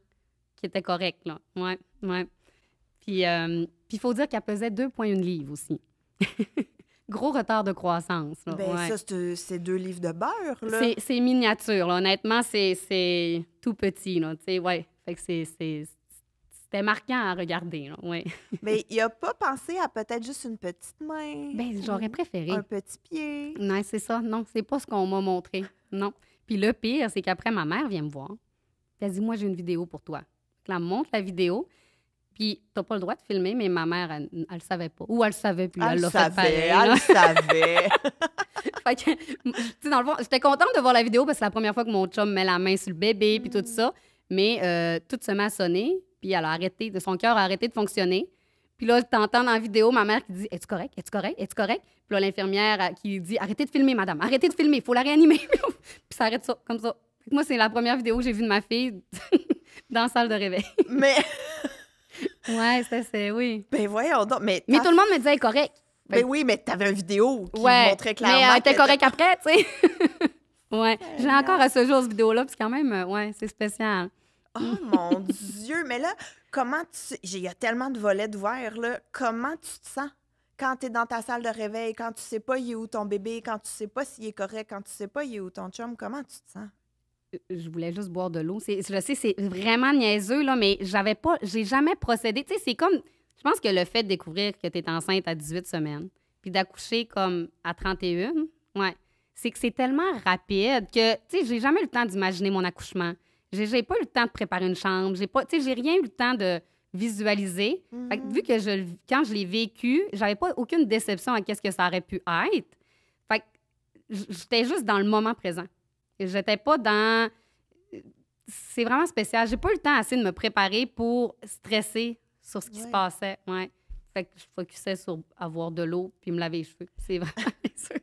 qui était correct, là. Ouais. Puis il faut dire qu'elle pesait 2,1 livres aussi. Gros retard de croissance, là. Ben, ouais. ça, c'est 2 livres de beurre, là. C'est miniature, là. Honnêtement, c'est tout petit, là. Tu sais, ouais. Fait que c'était marquant à regarder, là. Ouais. Mais il a pas pensé à peut-être juste une petite main. Ben, j'aurais préféré. Un petit pied. Non, c'est ça. Non, c'est pas ce qu'on m'a montré. Non. Puis le pire, c'est qu'après, ma mère vient me voir. Elle dit, moi, j'ai une vidéo pour toi. Là, elle me montre la vidéo. Puis, t'as pas le droit de filmer, mais ma mère, elle le savait pas. Ou elle le savait, puis elle l'a fait pareil. Elle le savait. Fait que, tu sais, dans le fond, j'étais contente de voir la vidéo parce que c'est la première fois que mon chum met la main sur le bébé, puis tout ça. Mais tout se met à sonner, puis elle a arrêté, son cœur a arrêté de fonctionner. Puis là, t'entends dans la vidéo ma mère qui dit « Es-tu correct? Es-tu correct? Es-tu correct? » Puis là, l'infirmière qui dit « Arrêtez de filmer, madame. Arrêtez de filmer. Il faut la réanimer. » Puis ça arrête ça, comme ça. Fait que moi, c'est la première vidéo que j'ai vue de ma fille dans la salle de réveil. Mais... Ouais, c'est oui. Ben voyons donc. Mais tout le monde me disait « correct. » Ben oui, mais t'avais une vidéo qui montrait clairement. Mais elle était correcte après, tu sais. Ouais. J'ai encore à ce jour cette vidéo-là, parce que quand même, ouais, c'est spécial. Oh mon Dieu! Mais là, comment il y a tellement de volets d'ouvert, là. Comment tu te sens quand t'es dans ta salle de réveil, quand tu sais pas il est où ton bébé, quand tu sais pas s'il est correct, quand tu sais pas il est où ton chum? Comment tu te sens? Je voulais juste boire de l'eau. Je sais, c'est vraiment niaiseux, là, mais j'ai jamais procédé. Tu sais, c'est comme, je pense que le fait de découvrir que tu es enceinte à 18 semaines, puis d'accoucher comme à 31, ouais, c'est que c'est tellement rapide que, tu sais, j'ai jamais eu le temps d'imaginer mon accouchement. J'ai pas eu le temps de préparer une chambre. J'ai rien eu le temps de visualiser. Fait que, vu que quand je l'ai vécu, j'avais pas aucune déception à qu'est-ce que ça aurait pu être. Fait que j'étais juste dans le moment présent. J'étais pas dans... C'est vraiment spécial. J'ai pas eu le temps assez de me préparer pour stresser sur ce qui se passait. Ouais. Fait que je focusais sur avoir de l'eau puis me laver les cheveux. C'est vraiment sûr.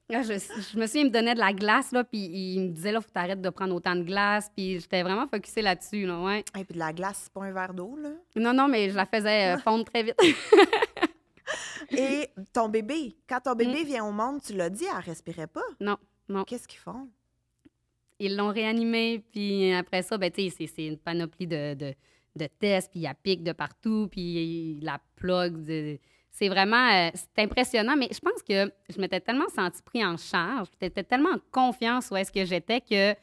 Là, je me souviens, il me donnait de la glace, là, puis il me disait, là, faut que t'arrêtes de prendre autant de glace. Puis j'étais vraiment focusée là-dessus, là, ouais. Et puis de la glace, c'est pas un verre d'eau, là? Non, mais je la faisais fondre très vite. Et ton bébé, quand ton bébé vient au monde, tu l'as dit, elle respirait pas? Non. Qu'est-ce qu'ils font? Ils l'ont réanimé, puis après ça, ben, tu sais, c'est une panoplie de tests, puis il y a pique de partout, puis la plug. C'est vraiment... c'est impressionnant, mais je pense que je m'étais tellement sentie pris en charge, j'étais tellement en confiance où est-ce que j'étais que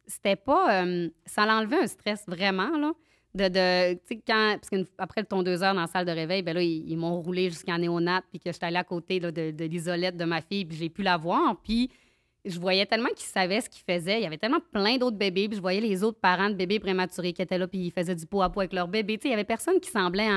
c'était pas... ça l'enlevait un stress vraiment, là. Tu sais, parce qu'après ton 2 heures dans la salle de réveil, ben là, ils m'ont roulé jusqu'en néonate, puis que j'étais allée à côté là, de l'isolette de ma fille, puis j'ai pu la voir, puis je voyais tellement qu'ils savaient ce qu'ils faisaient. Il y avait tellement plein d'autres bébés, puis je voyais les autres parents de bébés prématurés qui étaient là, puis ils faisaient du pot à pot avec leur bébé. Tu sais, il y avait personne qui semblait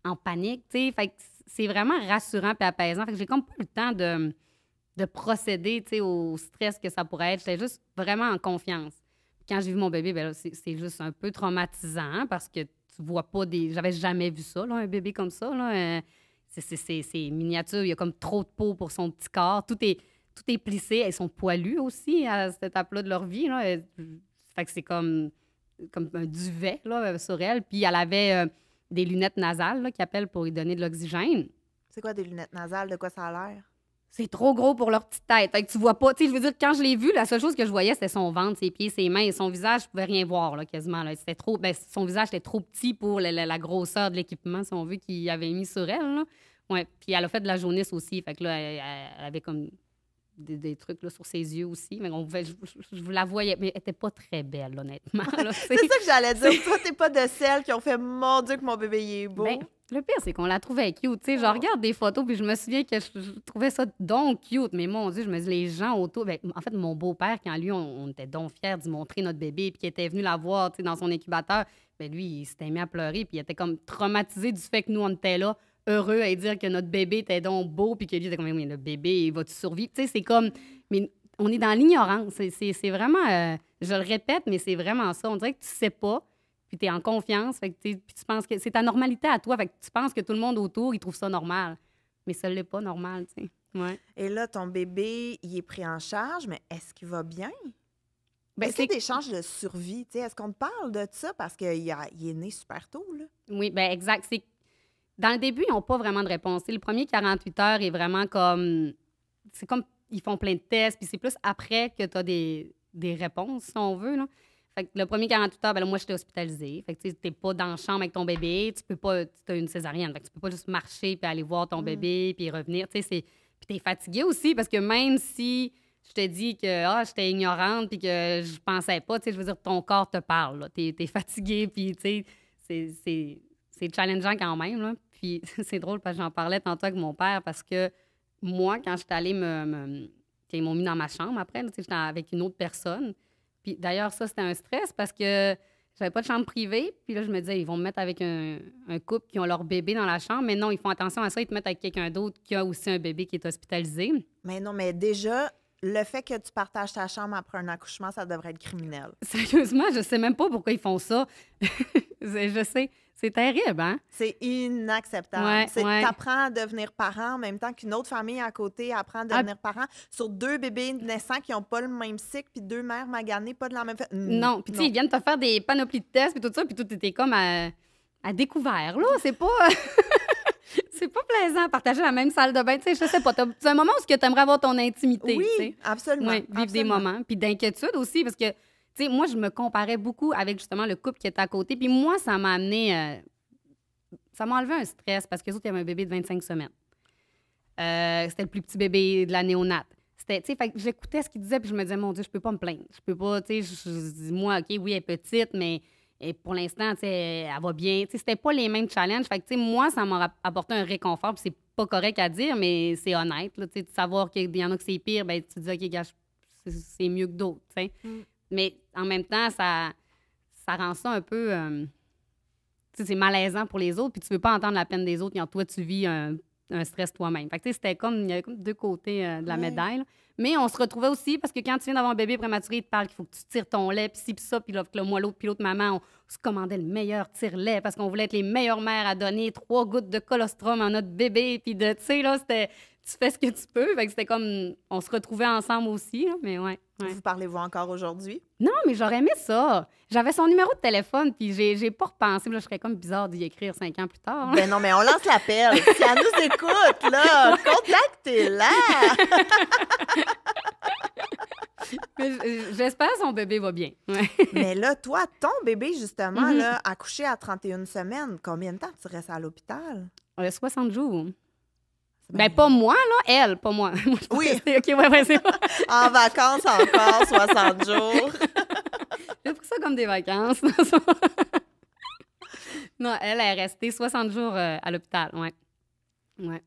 en panique, tu sais. Fait que c'est vraiment rassurant et apaisant. Fait que j'ai comme pas eu le temps de procéder, tu sais, au stress que ça pourrait être. J'étais juste vraiment en confiance. Puis quand j'ai vu mon bébé, ben là, c'est juste un peu traumatisant hein, parce que tu vois pas des... J'avais jamais vu ça, là, un bébé comme ça, là. C'est miniature. Il y a comme trop de peau pour son petit corps. Tout est plissé. Elles sont poilues aussi à cette étape-là de leur vie, là. Fait que c'est comme un duvet, là, sur elle. Puis elle avait... des lunettes nasales là, qu'ils appellent pour lui donner de l'oxygène. C'est quoi des lunettes nasales? De quoi ça a l'air? C'est trop gros pour leur petite tête. Fait que tu vois pas. Tu sais, je veux dire, quand je l'ai vu, la seule chose que je voyais, c'était son ventre, ses pieds, ses mains et son visage. Je pouvais rien voir, là, quasiment. Là. C'était trop... Ben, son visage était trop petit pour la grosseur de l'équipement, si on veut, qu'il avait mis sur elle. Là. Ouais. Puis elle a fait de la jaunisse aussi. Fait que là, elle avait comme des trucs là, sur ses yeux aussi. Mais je la voyais, mais elle était pas très belle, honnêtement. Là, c'est ça que j'allais dire. Toi, t'es pas de celles qui ont fait « Mon Dieu, que mon bébé il est beau ». Ben, Le pire, c'est qu'on la trouvait cute. Tu sais, je regarde des photos, puis je me souviens que je trouvais ça donc cute. Mais mon Dieu, je me dis, les gens autour. Ben, en fait, mon beau-père, quand lui, on était donc fiers d'y montrer notre bébé, puis qu'il était venu la voir, tu sais, dans son incubateur, ben lui, il s'était mis à pleurer, puis il était comme traumatisé du fait que nous, on était là, heureux à dire que notre bébé était donc beau, puis que lui était comme, oui, le bébé, il va-tu survivre? Tu sais, c'est comme. Mais on est dans l'ignorance. C'est vraiment. Je le répète, mais c'est vraiment ça. On dirait que tu sais pas. Puis tu es en confiance, fait que puis tu penses que c'est ta normalité à toi, fait que tu penses que tout le monde autour, il trouve ça normal. Mais ça l'est pas normal, tu sais. Ouais. Et là, ton bébé, il est pris en charge, mais est-ce qu'il va bien? Ben, Est-ce qu'il y a des chances de survie? Est-ce qu'on te parle de ça? Parce qu'il est né super tôt, là. Oui, ben exact. Dans le début, ils n'ont pas vraiment de réponse. Le premier 48 heures est vraiment comme... C'est comme, ils font plein de tests, puis c'est plus après que tu as des réponses, si on veut, là. Fait que le premier 48 heures, ben là, moi, j'étais hospitalisée. Fait que tu n'es pas dans la chambre avec ton bébé. Tu peux pas... Tu as une césarienne. Fait que tu peux pas juste marcher puis aller voir ton bébé puis revenir. Tu sais, puis tu es fatiguée aussi parce que même si je te dis que j'étais ignorante puis que je pensais pas, tu sais, je veux dire, ton corps te parle. Tu es fatiguée puis, tu sais, c'est challengeant quand même, là. Puis c'est drôle parce que j'en parlais tantôt avec mon père parce que moi, quand j'étais allée ils m'ont mis dans ma chambre après, là, tu sais, j'étais avec une autre personne. Puis d'ailleurs, ça, c'était un stress parce que j'avais pas de chambre privée. Puis là, je me disais, ils vont me mettre avec un couple qui ont leur bébé dans la chambre. Mais non, ils font attention à ça. Ils te mettent avec quelqu'un d'autre qui a aussi un bébé qui est hospitalisé. Mais non, mais déjà, le fait que tu partages ta chambre après un accouchement, ça devrait être criminel. Sérieusement, je sais même pas pourquoi ils font ça. Je sais. C'est terrible, hein? C'est inacceptable. Ouais. T'apprends à devenir parent en même temps qu'une autre famille à côté apprend à devenir parent sur 2 bébés naissants qui n'ont pas le même cycle, puis 2 mères maganées, pas de la même... Non. Puis tu sais, ils viennent te faire des panoplies de tests, puis tout ça, puis tout était comme à découvert, là. C'est pas... C'est pas plaisant, partager la même salle de bain. Tu sais, je sais pas. C'est un moment où tu aimerais avoir ton intimité. Oui, tu sais. absolument. Ouais, vivre des moments. Puis d'inquiétude aussi, parce que, tu sais, moi, je me comparais beaucoup avec justement le couple qui était à côté. Puis moi, ça m'a amené. Ça m'a enlevé un stress parce que les autres, il y avait un bébé de 25 semaines. C'était le plus petit bébé de la néonate. C'était, tu sais, fait que j'écoutais ce qu'il disait, puis je me disais, mon Dieu, je peux pas me plaindre. Je peux pas, tu sais, je dis, moi, OK, oui, elle est petite, mais. Et pour l'instant, tu sais, elle va bien. Tu sais, c'était pas les mêmes challenges. Fait que, tu sais, moi, ça m'a apporté un réconfort. Puis c'est pas correct à dire, mais c'est honnête. Là, tu sais, de savoir qu'il y en a que c'est pire, ben tu te dis, OK, gars, c'est mieux que d'autres, tu sais. Mais en même temps, ça rend ça un peu... tu sais, c'est malaisant pour les autres, puis tu veux pas entendre la peine des autres quand toi, tu vis un stress toi-même. Fait que, tu sais, c'était comme... Il y avait comme 2 côtés de la médaille, là. Mais on se retrouvait aussi, parce que quand tu viens d'avoir un bébé prématuré, il te parle qu'il faut que tu tires ton lait, puis ci, puis ça, puis là, moi, l'autre, puis l'autre maman, on se commandait le meilleur tire-lait parce qu'on voulait être les meilleures mères à donner 3 gouttes de colostrum à notre bébé, puis de, tu sais, là, c'était... Tu fais ce que tu peux. Fait que c'était comme... On se retrouvait ensemble aussi, là, mais ouais. Vous parlez-vous encore aujourd'hui? Non, mais j'aurais aimé ça. J'avais son numéro de téléphone, puis j'ai pas repensé. Là, je serais comme bizarre d'y écrire 5 ans plus tard. Ben non, mais on lance l'appel. Si elle nous écoute, là, contactez-la! J'espère que son bébé va bien. Ouais. Mais là, toi, ton bébé, justement, là, accouché à 31 semaines, combien de temps tu restes à l'hôpital? 60 jours. Ben, pas moi, là. Elle, pas moi. Moi, je oui. OK, ouais, c'est pas... En vacances encore, 60 jours. J'ai pris ça comme des vacances. Non, elle est restée 60 jours à l'hôpital, ouais.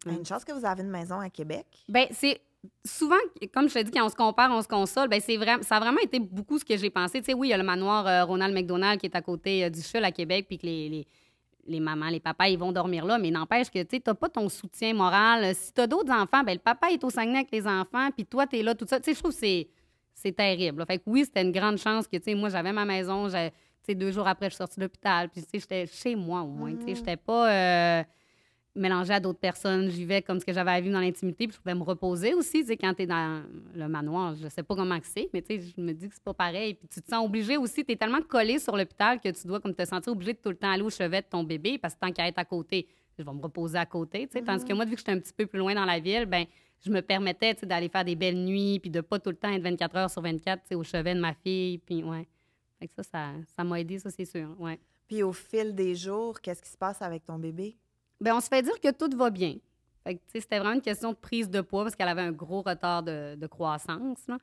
Une chance que vous avez une maison à Québec. Ben, c'est... Souvent, comme je te dis, quand on se compare, on se console, ben ça a vraiment été beaucoup ce que j'ai pensé. Tu sais, oui, il y a le manoir Ronald McDonald qui est à côté du CHUL à Québec, puis que les mamans, les papas, ils vont dormir là, mais n'empêche que, tu sais, t'as pas ton soutien moral. Si t'as d'autres enfants, ben le papa est au Saguenay avec les enfants, puis toi, t'es là, tout ça. Tu sais, je trouve que c'est terrible, là. Fait que oui, c'était une grande chance que, tu sais, moi, j'avais ma maison, tu sais, 2 jours après, je suis sortie de l'hôpital, puis, tu sais, j'étais chez moi, au moins, tu sais, j'étais pas... mélangée à d'autres personnes. J'y vais comme ce que j'avais à vivre dans l'intimité, puis je pouvais me reposer aussi. Tu sais, quand tu es dans le manoir, je sais pas comment c'est, mais tu sais, je me dis que c'est pas pareil. Puis tu te sens obligé aussi. Tu es tellement collé sur l'hôpital que tu dois comme te sentir obligé de tout le temps aller au chevet de ton bébé parce que tant qu'à être à côté, je vais me reposer à côté. Tu sais. Tandis que moi, vu que j'étais un petit peu plus loin dans la ville, ben je me permettais, tu sais, d'aller faire des belles nuits puis de pas tout le temps être 24 heures sur 24, tu sais, au chevet de ma fille. Puis ouais. Fait que ça m'a aidé, ça, c'est sûr. Ouais. Puis au fil des jours, qu'est-ce qui se passe avec ton bébé? Bien, on se fait dire que tout va bien. Fait que, tu sais, c'était vraiment une question de prise de poids parce qu'elle avait un gros retard de croissance, là.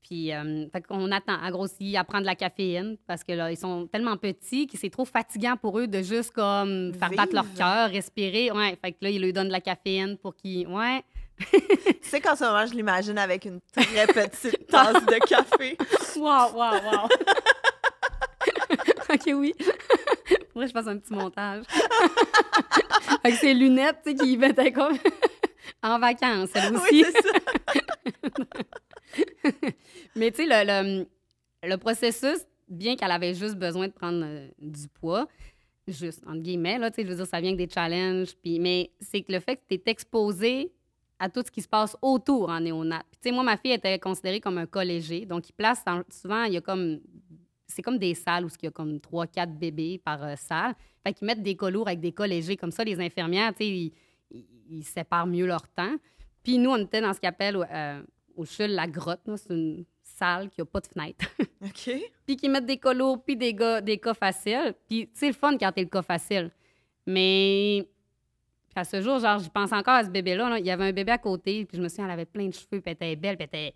Puis, fait qu'on attend. Elle grossit, elle prend de la caféine parce que là, ils sont tellement petits que c'est trop fatigant pour eux de juste comme faire battre leur cœur, respirer. Ouais, fait que là, ils lui donnent de la caféine pour qu'ils. Ouais. Tu sais qu'en ce moment, je l'imagine avec une très petite tasse de café. Wow. OK, oui. Faudrait que je fasse un petit montage. Avec ses lunettes, tu sais, qui mettaient comme en vacances, elle aussi. Oui, c'est ça. Mais tu sais, le processus, bien qu'elle avait juste besoin de prendre du poids, juste, entre guillemets, là, tu sais, je veux dire, ça vient avec des challenges, mais c'est que le fait que tu es exposé à tout ce qui se passe autour en néonat. Puis tu sais, moi, ma fille était considérée comme un cas léger, donc ils placent, souvent, il y a comme, c'est comme des salles où il y a comme 3-4 bébés par salle. Fait qu'ils mettent des cas lourds avec des cas légers, comme ça, les infirmières, tu sais, ils séparent mieux leur temps. Puis nous, on était dans ce qu'ils appellent au CHUL la grotte, là. C'est une salle qui n'a pas de fenêtre. OK. Puis qui mettent des cas lourds, puis des cas faciles. Puis c'est le fun quand t'es le cas facile. Mais à ce jour, genre, je pense encore à ce bébé-là. Là. Il y avait un bébé à côté, puis je me souviens, elle avait plein de cheveux, puis elle était belle, puis elle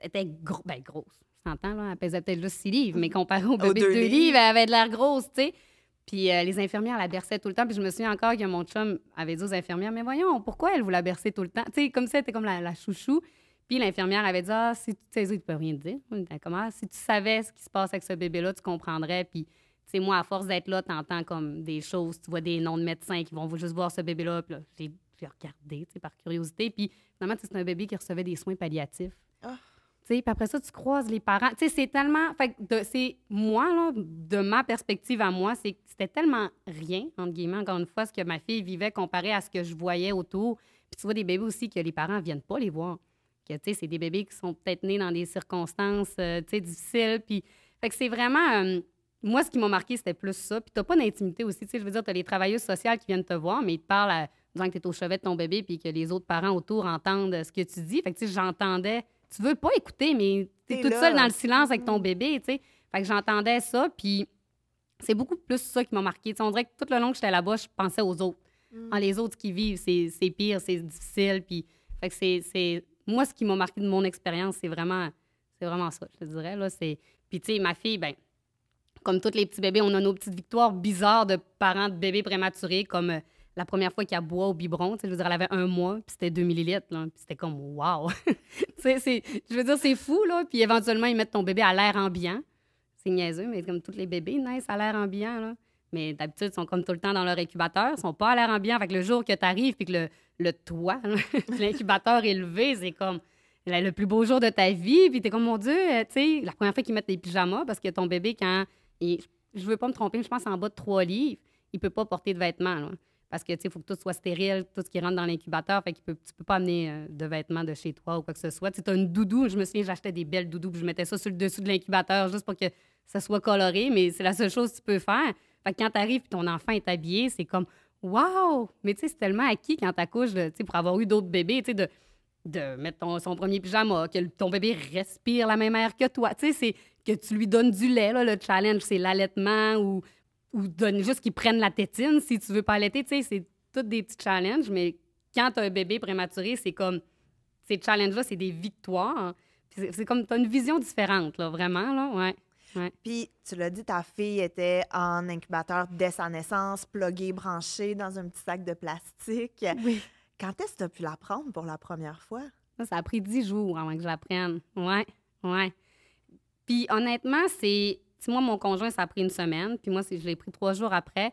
était grosse. Tu t'entends, là? Elle pesait peut-être juste 6 livres, mais comparé au bébé de 2 livres, elle avait de l'air grosse, tu sais. Puis les infirmières la berçaient tout le temps. Puis je me souviens encore que mon chum avait dit aux infirmières, mais voyons, pourquoi elle vous la berçait tout le temps? Tu sais, comme ça, elle était comme la chouchou. Puis l'infirmière avait dit, si tu sais, tu peux rien te dire. Comment? Si tu savais ce qui se passe avec ce bébé-là, tu comprendrais. Puis, tu sais, moi, à force d'être là, t'entends comme des choses. Tu vois des noms de médecins qui vont juste voir ce bébé-là. Puis là, j'ai regardé, tu sais, par curiosité. Puis finalement, c'est un bébé qui recevait des soins palliatifs. Oh. Puis après ça, tu croises les parents. Tu sais, c'est tellement... Fait que c'est moi, là, de ma perspective à moi, c'était tellement rien, entre guillemets, encore une fois, ce que ma fille vivait comparé à ce que je voyais autour. Puis tu vois des bébés aussi que les parents ne viennent pas les voir. Que, tu sais, c'est des bébés qui sont peut-être nés dans des circonstances, tu sais, difficiles. Puis... Fait que c'est vraiment... moi, ce qui m'a marqué, c'était plus ça. Puis t'as pas d'intimité aussi. Tu sais, je veux dire, t'as les travailleuses sociales qui viennent te voir, mais ils te parlent disant que t'es au chevet de ton bébé puis que les autres parents autour entendent ce que tu dis. Fait que, tu sais, j'entendais... Tu veux pas écouter, mais t'es toute seule dans le silence avec ton bébé, tu sais. Fait que j'entendais ça, puis c'est beaucoup plus ça qui m'a marqué. T'sais, on dirait que tout le long que j'étais là-bas, je pensais aux autres. Les autres qui vivent, c'est pire, c'est difficile, puis... Fait que c'est... Moi, ce qui m'a marqué de mon expérience, c'est vraiment ça, je te dirais, là. Puis, tu sais, ma fille, ben comme tous les petits bébés, on a nos petites victoires bizarres de parents de bébés prématurés, comme... la première fois qu'elle boit au biberon, je veux dire, elle avait 1 mois, puis c'était 2 millilitres, là, puis c'était comme « wow! » Je veux dire, c'est fou, là. Puis éventuellement, ils mettent ton bébé à l'air ambiant. C'est niaiseux, mais comme tous les bébés naissent à l'air ambiant, là. Mais d'habitude, ils sont comme tout le temps dans leur incubateur, ils sont pas à l'air ambiant. Fait que le jour que tu arrives, puis que le toit, l'incubateur est levé, c'est comme le plus beau jour de ta vie. Puis t'es comme « mon Dieu! » Tu sais, la première fois qu'ils mettent des pyjamas, parce que ton bébé, quand... je veux pas me tromper, mais je pense en bas de 3 livres, il peut pas porter de vêtements, là. Parce que, tu sais, il faut que tout soit stérile, tout ce qui rentre dans l'incubateur. Fait que tu peux pas amener de vêtements de chez toi ou quoi que ce soit. Tu sais, as une doudou. Je me souviens, j'achetais des belles doudous puis je mettais ça sur le dessus de l'incubateur juste pour que ça soit coloré. Mais c'est la seule chose que tu peux faire. Fait que quand t'arrives et ton enfant est habillé, c'est comme « wow! » Mais tu sais, c'est tellement acquis quand t'accouches, tu sais, pour avoir eu d'autres bébés, tu sais, de mettre son premier pyjama, que ton bébé respire la même air que toi. Tu sais, c'est que tu lui donnes du lait, là, le challenge, c'est l'allaitement ou donne juste qu'ils prennent la tétine si tu veux pas allaiter. Tu sais, c'est tous des petits challenges, mais quand tu as un bébé prématuré, c'est comme... Ces challenges-là, c'est des victoires. C'est comme... Tu as une vision différente, là, vraiment, là, ouais. Puis, tu l'as dit, ta fille était en incubateur dès sa naissance, pluguée, branchée dans un petit sac de plastique. Oui. Quand est-ce que tu as pu la prendre pour la première fois? Ça a pris 10 jours avant que je la prenne. Ouais. Puis, honnêtement, c'est... moi, mon conjoint, ça a pris 1 semaine. Puis moi, je l'ai pris 3 jours après.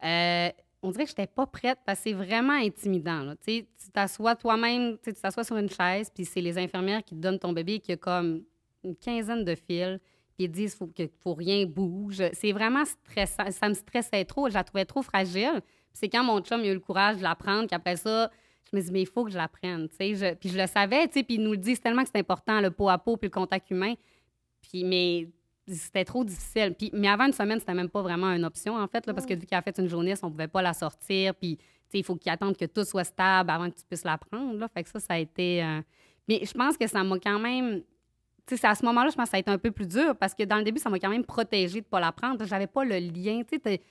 On dirait que je n'étais pas prête parce que c'est vraiment intimidant. Là. Tu t'assois toi-même, tu t'assois sur une chaise, puis c'est les infirmières qui te donnent ton bébé qui a comme une quinzaine de fils, puis ils disent qu'il faut rien bouge. C'est vraiment stressant. Ça me stressait trop. Je la trouvais trop fragile. Puis c'est quand mon chum a eu le courage de la prendre qu'après ça, je me dis, mais il faut que je la prenne. Puis je le savais, puis ils nous le disent tellement que c'est important, le peau à peau puis le contact humain. Mais c'était trop difficile. Mais avant 1 semaine, c'était même pas vraiment une option, en fait, là, parce que vu qu'elle a fait une journée, on pouvait pas la sortir. Puis, il faut qu'ils attendent que tout soit stable avant que tu puisses la prendre. Là. Fait que ça a été... Mais je pense que ça m'a quand même... Tu sais, à ce moment-là, je pense que ça a été un peu plus dur parce que dans le début, ça m'a quand même protégée de pas la prendre. J'avais pas le lien. Tu sais,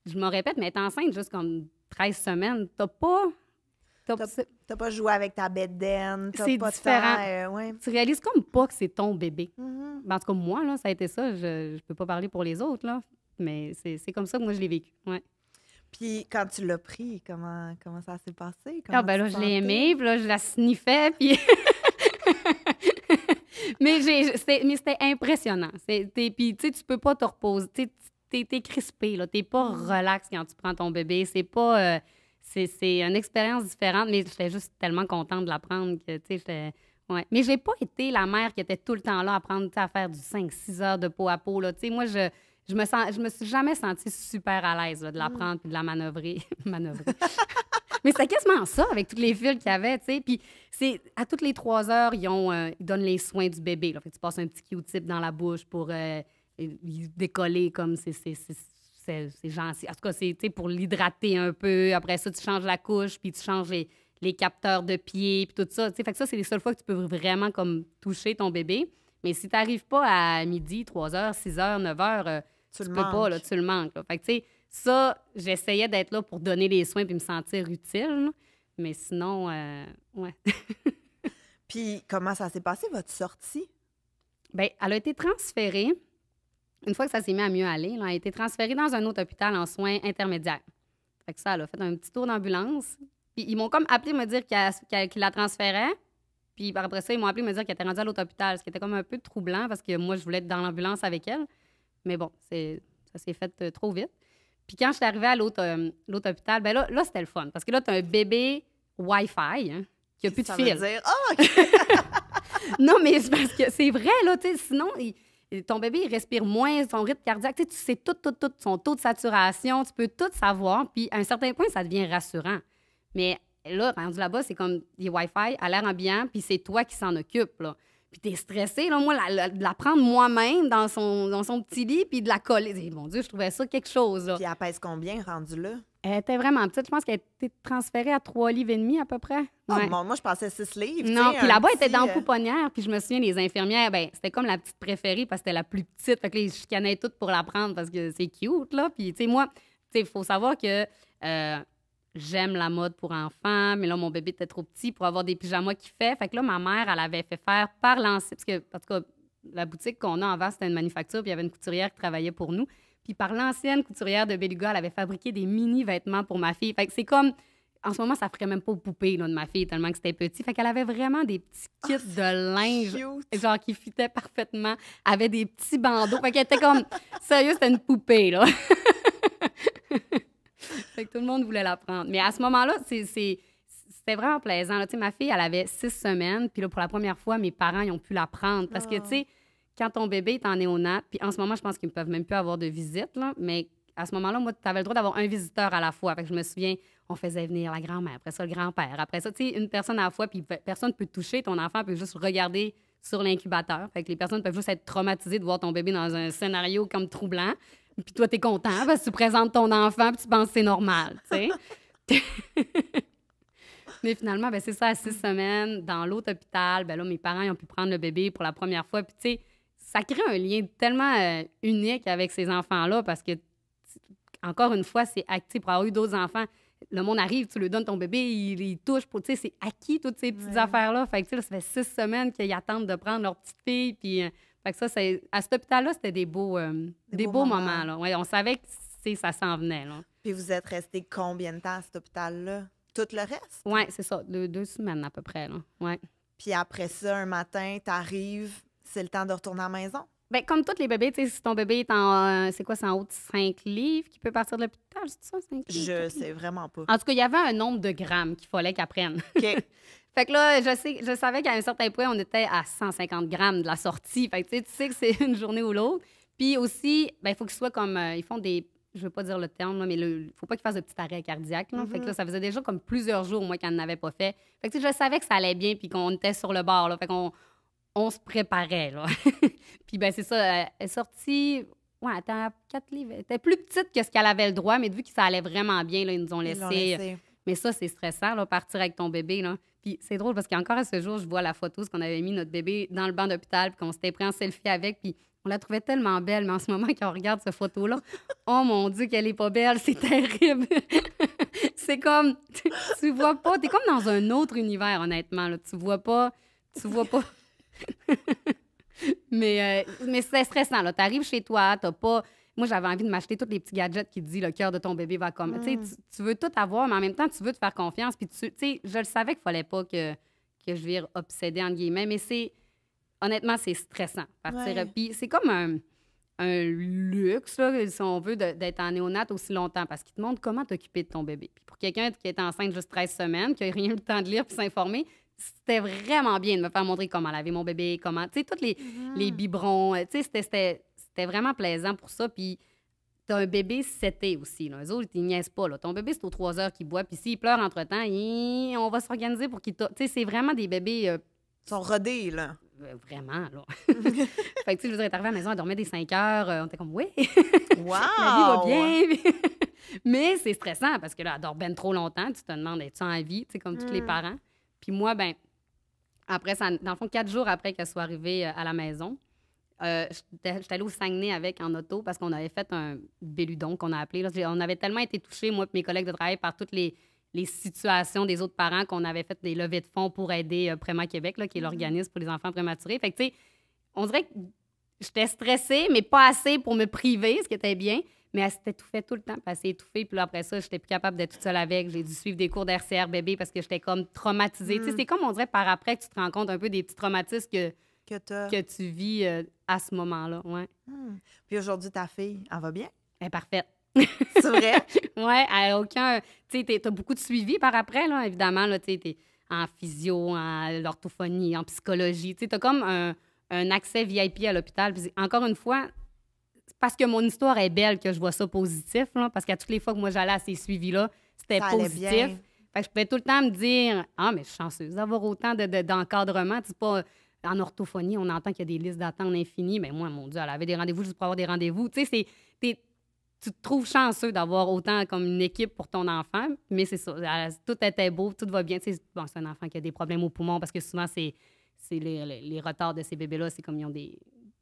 je me répète, mais être enceinte juste comme 13 semaines, t'as pas... T'as pas joué avec ta bedaine, c'est pas différent. Ouais. Tu réalises comme pas que c'est ton bébé. Mm-hmm. En tout cas, moi, là, ça a été ça. Je peux pas parler pour les autres, là. Mais c'est comme ça que moi, je l'ai vécu. Ouais. Puis quand tu l'as pris, comment ça s'est passé? Ben là, je l'ai aimée, puis là, je la sniffais, puis... mais c'était impressionnant. Puis, tu sais, tu peux pas te reposer. T'es crispé, là. T'es pas relax quand tu prends ton bébé. C'est pas... c'est une expérience différente, mais j'étais juste tellement contente de la prendre que, tu sais, ouais. Mais j'ai pas été la mère qui était tout le temps là à prendre, à faire du 5-6 heures de peau à peau, là. Tu sais, moi, je me suis jamais sentie super à l'aise là, de la prendre puis de la manœuvrer. Mais c'était quasiment ça, avec tous les fils qu'il y avait, tu sais. Puis c'est à toutes les 3 heures, ils donnent les soins du bébé. Là. Fait que tu passes un petit Q-tip dans la bouche pour lui décoller comme c'est gentil. En tout cas, c'est pour l'hydrater un peu. Après ça, tu changes la couche, puis tu changes les capteurs de pied, puis tout ça. T'sais. Fait que ça, c'est les seules fois que tu peux vraiment comme toucher ton bébé. Mais si tu n'arrives pas à midi, 3 heures, 6 heures, 9 heures, tu peux pas, là, tu le manques. Là. Fait que, tu sais, ça, j'essayais d'être là pour donner les soins puis me sentir utile. Là. Mais sinon, ouais. Puis, comment ça s'est passé, votre sortie? Bien, elle a été transférée. Une fois que ça s'est mis à mieux aller, là, elle a été transférée dans un autre hôpital en soins intermédiaires. Fait que ça, elle a fait un petit tour d'ambulance. Puis, ils m'ont comme appelé me dire qu'ils la transféraient. Puis, après ça, ils m'ont appelé me dire qu'elle était rendue à l'autre hôpital, ce qui était comme un peu troublant parce que moi, je voulais être dans l'ambulance avec elle. Mais bon, ça s'est fait trop vite. Puis quand je suis arrivée à l'autre hôpital, ben là c'était le fun. Parce que là, tu as un bébé Wi-Fi hein, qui n'a plus de fil. Ça veut dire, OK! Non, mais c'est parce que c'est vrai, là, tu sais, sinon, ton bébé, il respire moins, son rythme cardiaque, tu sais tout, son taux de saturation, tu peux tout savoir. Puis à un certain point, ça devient rassurant. Mais là, rendu là-bas, c'est comme des Wi-Fi à l'air ambiant, puis c'est toi qui s'en occupe, là. Puis t'es stressée, là. Moi, de la prendre moi-même dans son petit lit, puis de la coller. Mon Dieu, je trouvais ça quelque chose, là. Puis elle pèse combien, rendue là? Elle était vraiment petite. Je pense qu'elle a été transférée à 3,5 livres à peu près. Ouais. Oh, bon, moi, je pensais 6 livres. Non, puis là-bas, elle était dans la pouponnière. Puis je me souviens, les infirmières, ben c'était comme la petite préférée parce que c'était la plus petite. Fait que là, ils chicanaient toutes pour la prendre parce que c'est cute, là. Puis, tu sais, moi, il faut savoir que j'aime la mode pour enfants, mais là, mon bébé était trop petit pour avoir des pyjamas qu'il fait. Fait que là, ma mère, elle avait fait faire par l'ancien... Parce que, en tout cas, la boutique qu'on a avant, c'était une manufacture, puis il y avait une couturière qui travaillait pour nous. Puis par l'ancienne couturière de Beluga, elle avait fabriqué des mini-vêtements pour ma fille. Fait que c'est comme... En ce moment, ça ferait même pas aux poupées là, de ma fille, tellement que c'était petit. Fait qu'elle avait vraiment des petits kits de linge, genre qui fitaient parfaitement, avait des petits bandeaux. Fait qu'elle était comme... Sérieux, c'était une poupée, là. Fait que tout le monde voulait la prendre. Mais à ce moment-là, c'était vraiment plaisant. Là. Ma fille, elle avait 6 semaines. Puis là, pour la première fois, mes parents, ils ont pu la prendre. Parce que, tu sais, quand ton bébé est en néonat, puis en ce moment, je pense qu'ils ne peuvent même plus avoir de visite, là, mais à ce moment-là, moi, tu avais le droit d'avoir un visiteur à la fois. Fait que je me souviens, on faisait venir la grand-mère, après ça, le grand-père. Après ça, tu sais, une personne à la fois, puis personne ne peut te toucher. Ton enfant peut juste regarder sur l'incubateur. Fait que les personnes peuvent juste être traumatisées de voir ton bébé dans un scénario comme troublant. Puis toi, t'es content parce que tu présentes ton enfant puis tu penses que c'est normal, tu sais. Mais finalement, ben c'est ça, à 6 semaines, dans l'autre hôpital, ben là, mes parents ils ont pu prendre le bébé pour la première fois. Puis, tu sais, ça crée un lien tellement unique avec ces enfants-là parce que, encore une fois, c'est actif. Pour avoir eu d'autres enfants, le monde arrive, tu lui donnes ton bébé, il touche, tu sais, c'est acquis, toutes ces petites affaires-là. Fait que, tu sais, là, ça fait 6 semaines qu'ils attendent de prendre leur petite fille, puis... Fait que ça, à cet hôpital-là, c'était des beaux moments. Là. Ouais, on savait que ça s'en venait. Là. Puis vous êtes resté combien de temps à cet hôpital-là? Tout le reste? Oui, c'est ça. 2 semaines à peu près. Là. Ouais. Puis après ça, un matin, t'arrives, c'est le temps de retourner à la maison? Bien, comme tous les bébés, tu sais, si ton bébé est en... c'est quoi, c'est en haut de 5 livres qui peut partir de l'hôpital? C'est ça, 5 livres? Je sais vraiment pas. En tout cas, il y avait un nombre de grammes qu'il fallait qu'elle prenne. OK. Fait que là, je savais qu'à un certain point, on était à 150 grammes de la sortie. Fait que tu sais que c'est une journée ou l'autre. Puis aussi, ben il faut qu'ils soient comme... ils font des... Je veux pas dire le terme, là, mais il faut pas qu'ils fassent de petits arrêts cardiaques. Là. Fait que là, ça faisait déjà comme plusieurs jours, moi, qu'elle n'avait pas fait. Fait que je savais que ça allait bien puis qu'on était sur le bord. Là. Fait qu'on se préparait, là. Puis ben c'est ça, elle est sortie... Ouais, elle était à 4 livres. Elle était plus petite que ce qu'elle avait le droit, mais vu que ça allait vraiment bien, là, ils nous ont laissé... Mais ça, c'est stressant, là, partir avec ton bébé, là. Puis c'est drôle parce qu'encore à ce jour, je vois la photo, ce qu'on avait mis notre bébé dans le banc d'hôpital, puis qu'on s'était pris en selfie avec, puis on la trouvait tellement belle. Mais en ce moment, quand on regarde cette photo-là, oh mon Dieu, qu'elle est pas belle, c'est terrible. c'est comme, tu vois pas, t'es comme dans un autre univers, honnêtement, là. Tu vois pas. Mais c'est stressant, là. T'arrives chez toi, t'as pas... Moi, j'avais envie de m'acheter tous les petits gadgets qui te disent le cœur de ton bébé va comme... Tu sais, tu veux tout avoir, mais en même temps, tu veux te faire confiance. Puis, tu sais, je le savais qu'il fallait pas que je vire obsédée, entre guillemets, mais c'est... Honnêtement, c'est stressant. Partir. Puis c'est comme un luxe, là, si on veut, d'être en néonate aussi longtemps, parce qu'il te montre comment t'occuper de ton bébé. Puis pour quelqu'un qui est enceinte juste 13 semaines, qui n'a rien eu le temps de lire puis s'informer, c'était vraiment bien de me faire montrer comment laver mon bébé, comment... Tu sais, tous les biberons, tu sais, c'était vraiment plaisant pour ça. Puis t'as un bébé 7 aussi, là. Eux autres, ils niaisent pas, là. Ton bébé, c'est aux 3 heures qu'il boit, puis s'il pleure entre-temps, on va s'organiser pour qu'il... Tu sais, c'est vraiment des bébés... Ils sont rodés, là. Vraiment, là. Fait que, tu sais, je veux dire, elle est arrivée à la maison, elle dormait des 5 heures. On était comme, oui, Wow! la vie va bien. Mais c'est stressant parce que là, elle dort ben trop longtemps. Tu te demandes, es-tu en vie, tu sais, comme tous les parents. Puis moi, ben après, ça, dans le fond, 4 jours après qu'elle soit arrivée à la maison, j'étais allée au Saguenay avec en auto parce qu'on avait fait un béludon qu'on a appelé. Là. On avait tellement été touchés, moi et mes collègues de travail, par toutes les situations des autres parents qu'on avait fait des levées de fonds pour aider Préma Québec, là, qui est l'organisme pour les enfants prématurés. Fait que, tu sais, on dirait que j'étais stressée, mais pas assez pour me priver, ce qui était bien. Mais elle s'était étouffée tout le temps, puis elle s'est étouffée. Puis là, après ça, j'étais plus capable d'être toute seule avec. J'ai dû suivre des cours d'RCR bébé parce que j'étais comme traumatisée. Tu sais, c'est comme, on dirait, par après que tu te rends compte un peu des petits traumatismes que tu vis à ce moment-là. Ouais. Puis aujourd'hui, ta fille, elle va bien? Elle est parfaite. C'est vrai? Oui, elle n'a aucun... Tu sais, t'as beaucoup de suivi par après, là, évidemment. Là, tu sais, t'es en physio, en orthophonie, en psychologie. Tu sais, t'as comme un accès VIP à l'hôpital. Puis encore une fois, c'est parce que mon histoire est belle que je vois ça positif, là, parce qu'à toutes les fois que moi, j'allais à ces suivis-là, c'était positif. Fait que je pouvais tout le temps me dire « Ah, mais je suis chanceuse d'avoir autant d'encadrement. » Tu sais, pas... En orthophonie, on entend qu'il y a des listes d'attente infinies. Mais moi, mon Dieu, elle avait des rendez-vous juste pour avoir des rendez-vous. Tu sais, tu te trouves chanceux d'avoir autant comme une équipe pour ton enfant, mais c'est ça. Tout était beau, tout va bien. Bon, c'est un enfant qui a des problèmes aux poumons parce que souvent, c'est les retards de ces bébés-là. C'est comme ils ont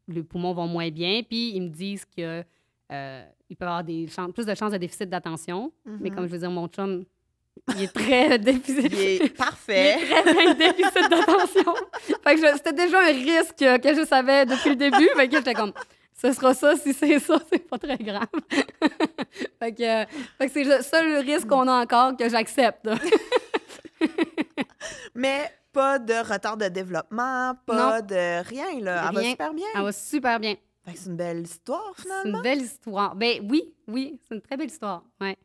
les poumons vont moins bien. Puis ils me disent que ils peuvent avoir plus de chances de déficit d'attention. Mais comme je veux dire, mon chum, il est très déficit. Il est parfait. Il est très bien déficit d'attention. Fait que c'était déjà un risque que je savais depuis le début. Fait que j'étais comme... Ce sera ça, si c'est ça, c'est pas très grave. fait que c'est le seul risque qu'on a encore que j'accepte. Mais pas de retard de développement, pas de rien, là. Elle va super bien. Elle va super bien. Fait que c'est une belle histoire, finalement. C'est une belle histoire. Ben oui, c'est une très belle histoire, ouais.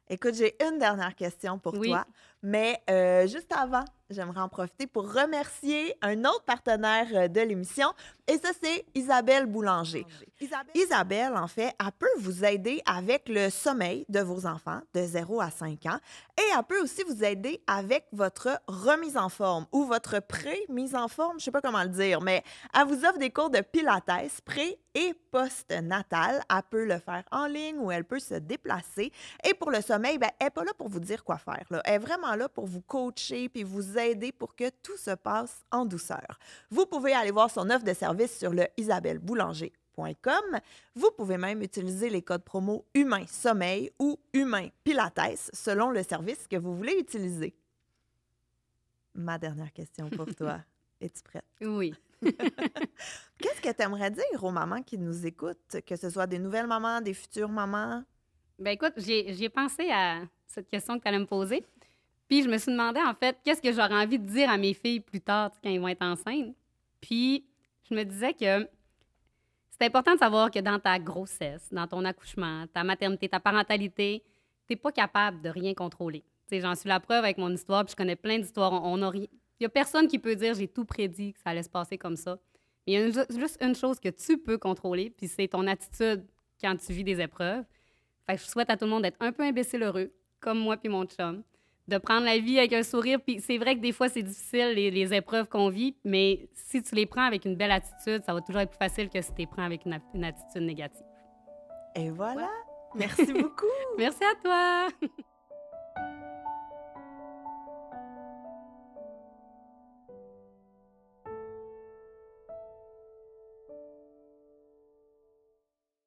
Écoute, j'ai une dernière question pour toi, mais juste avant, j'aimerais en profiter pour remercier un autre partenaire de l'émission, et ça, c'est Isabelle Boulanger. Isabelle, en fait, elle peut vous aider avec le sommeil de vos enfants de 0 à 5 ans, et elle peut aussi vous aider avec votre remise en forme ou votre pré-mise en forme, je sais pas comment le dire, mais elle vous offre des cours de pilates pré- et post-natal. Elle peut le faire en ligne ou elle peut se déplacer. Et pour le sommeil, ben, elle n'est pas là pour vous dire quoi faire, là. Elle est vraiment là pour vous coacher puis vous aider pour que tout se passe en douceur. Vous pouvez aller voir son offre de service sur le isabelleboulanger.com. Vous pouvez même utiliser les codes promo Humain Sommeil ou Humain Pilates selon le service que vous voulez utiliser. Ma dernière question pour toi. Es-tu prête? Oui. Qu'est-ce que tu aimerais dire aux mamans qui nous écoutent, que ce soit des nouvelles mamans, des futures mamans? Ben écoute, j'ai pensé à cette question que tu allais me poser. Puis je me suis demandé, en fait, qu'est-ce que j'aurais envie de dire à mes filles plus tard, quand elles vont être enceintes. Puis je me disais que c'est important de savoir que dans ta grossesse, dans ton accouchement, ta maternité, ta parentalité, tu n'es pas capable de rien contrôler. Tu sais, j'en suis la preuve avec mon histoire, puis je connais plein d'histoires. Il n'y a personne qui peut dire « j'ai tout prédit que ça allait se passer comme ça ». Mais il y a juste une chose que tu peux contrôler, puis c'est ton attitude quand tu vis des épreuves. Fait que je souhaite à tout le monde d'être un peu imbécile heureux, comme moi puis mon chum, de prendre la vie avec un sourire. Puis c'est vrai que des fois, c'est difficile, les épreuves qu'on vit, mais si tu les prends avec une belle attitude, ça va toujours être plus facile que si tu les prends avec une attitude négative. Et voilà! Ouais. Merci beaucoup! Merci à toi!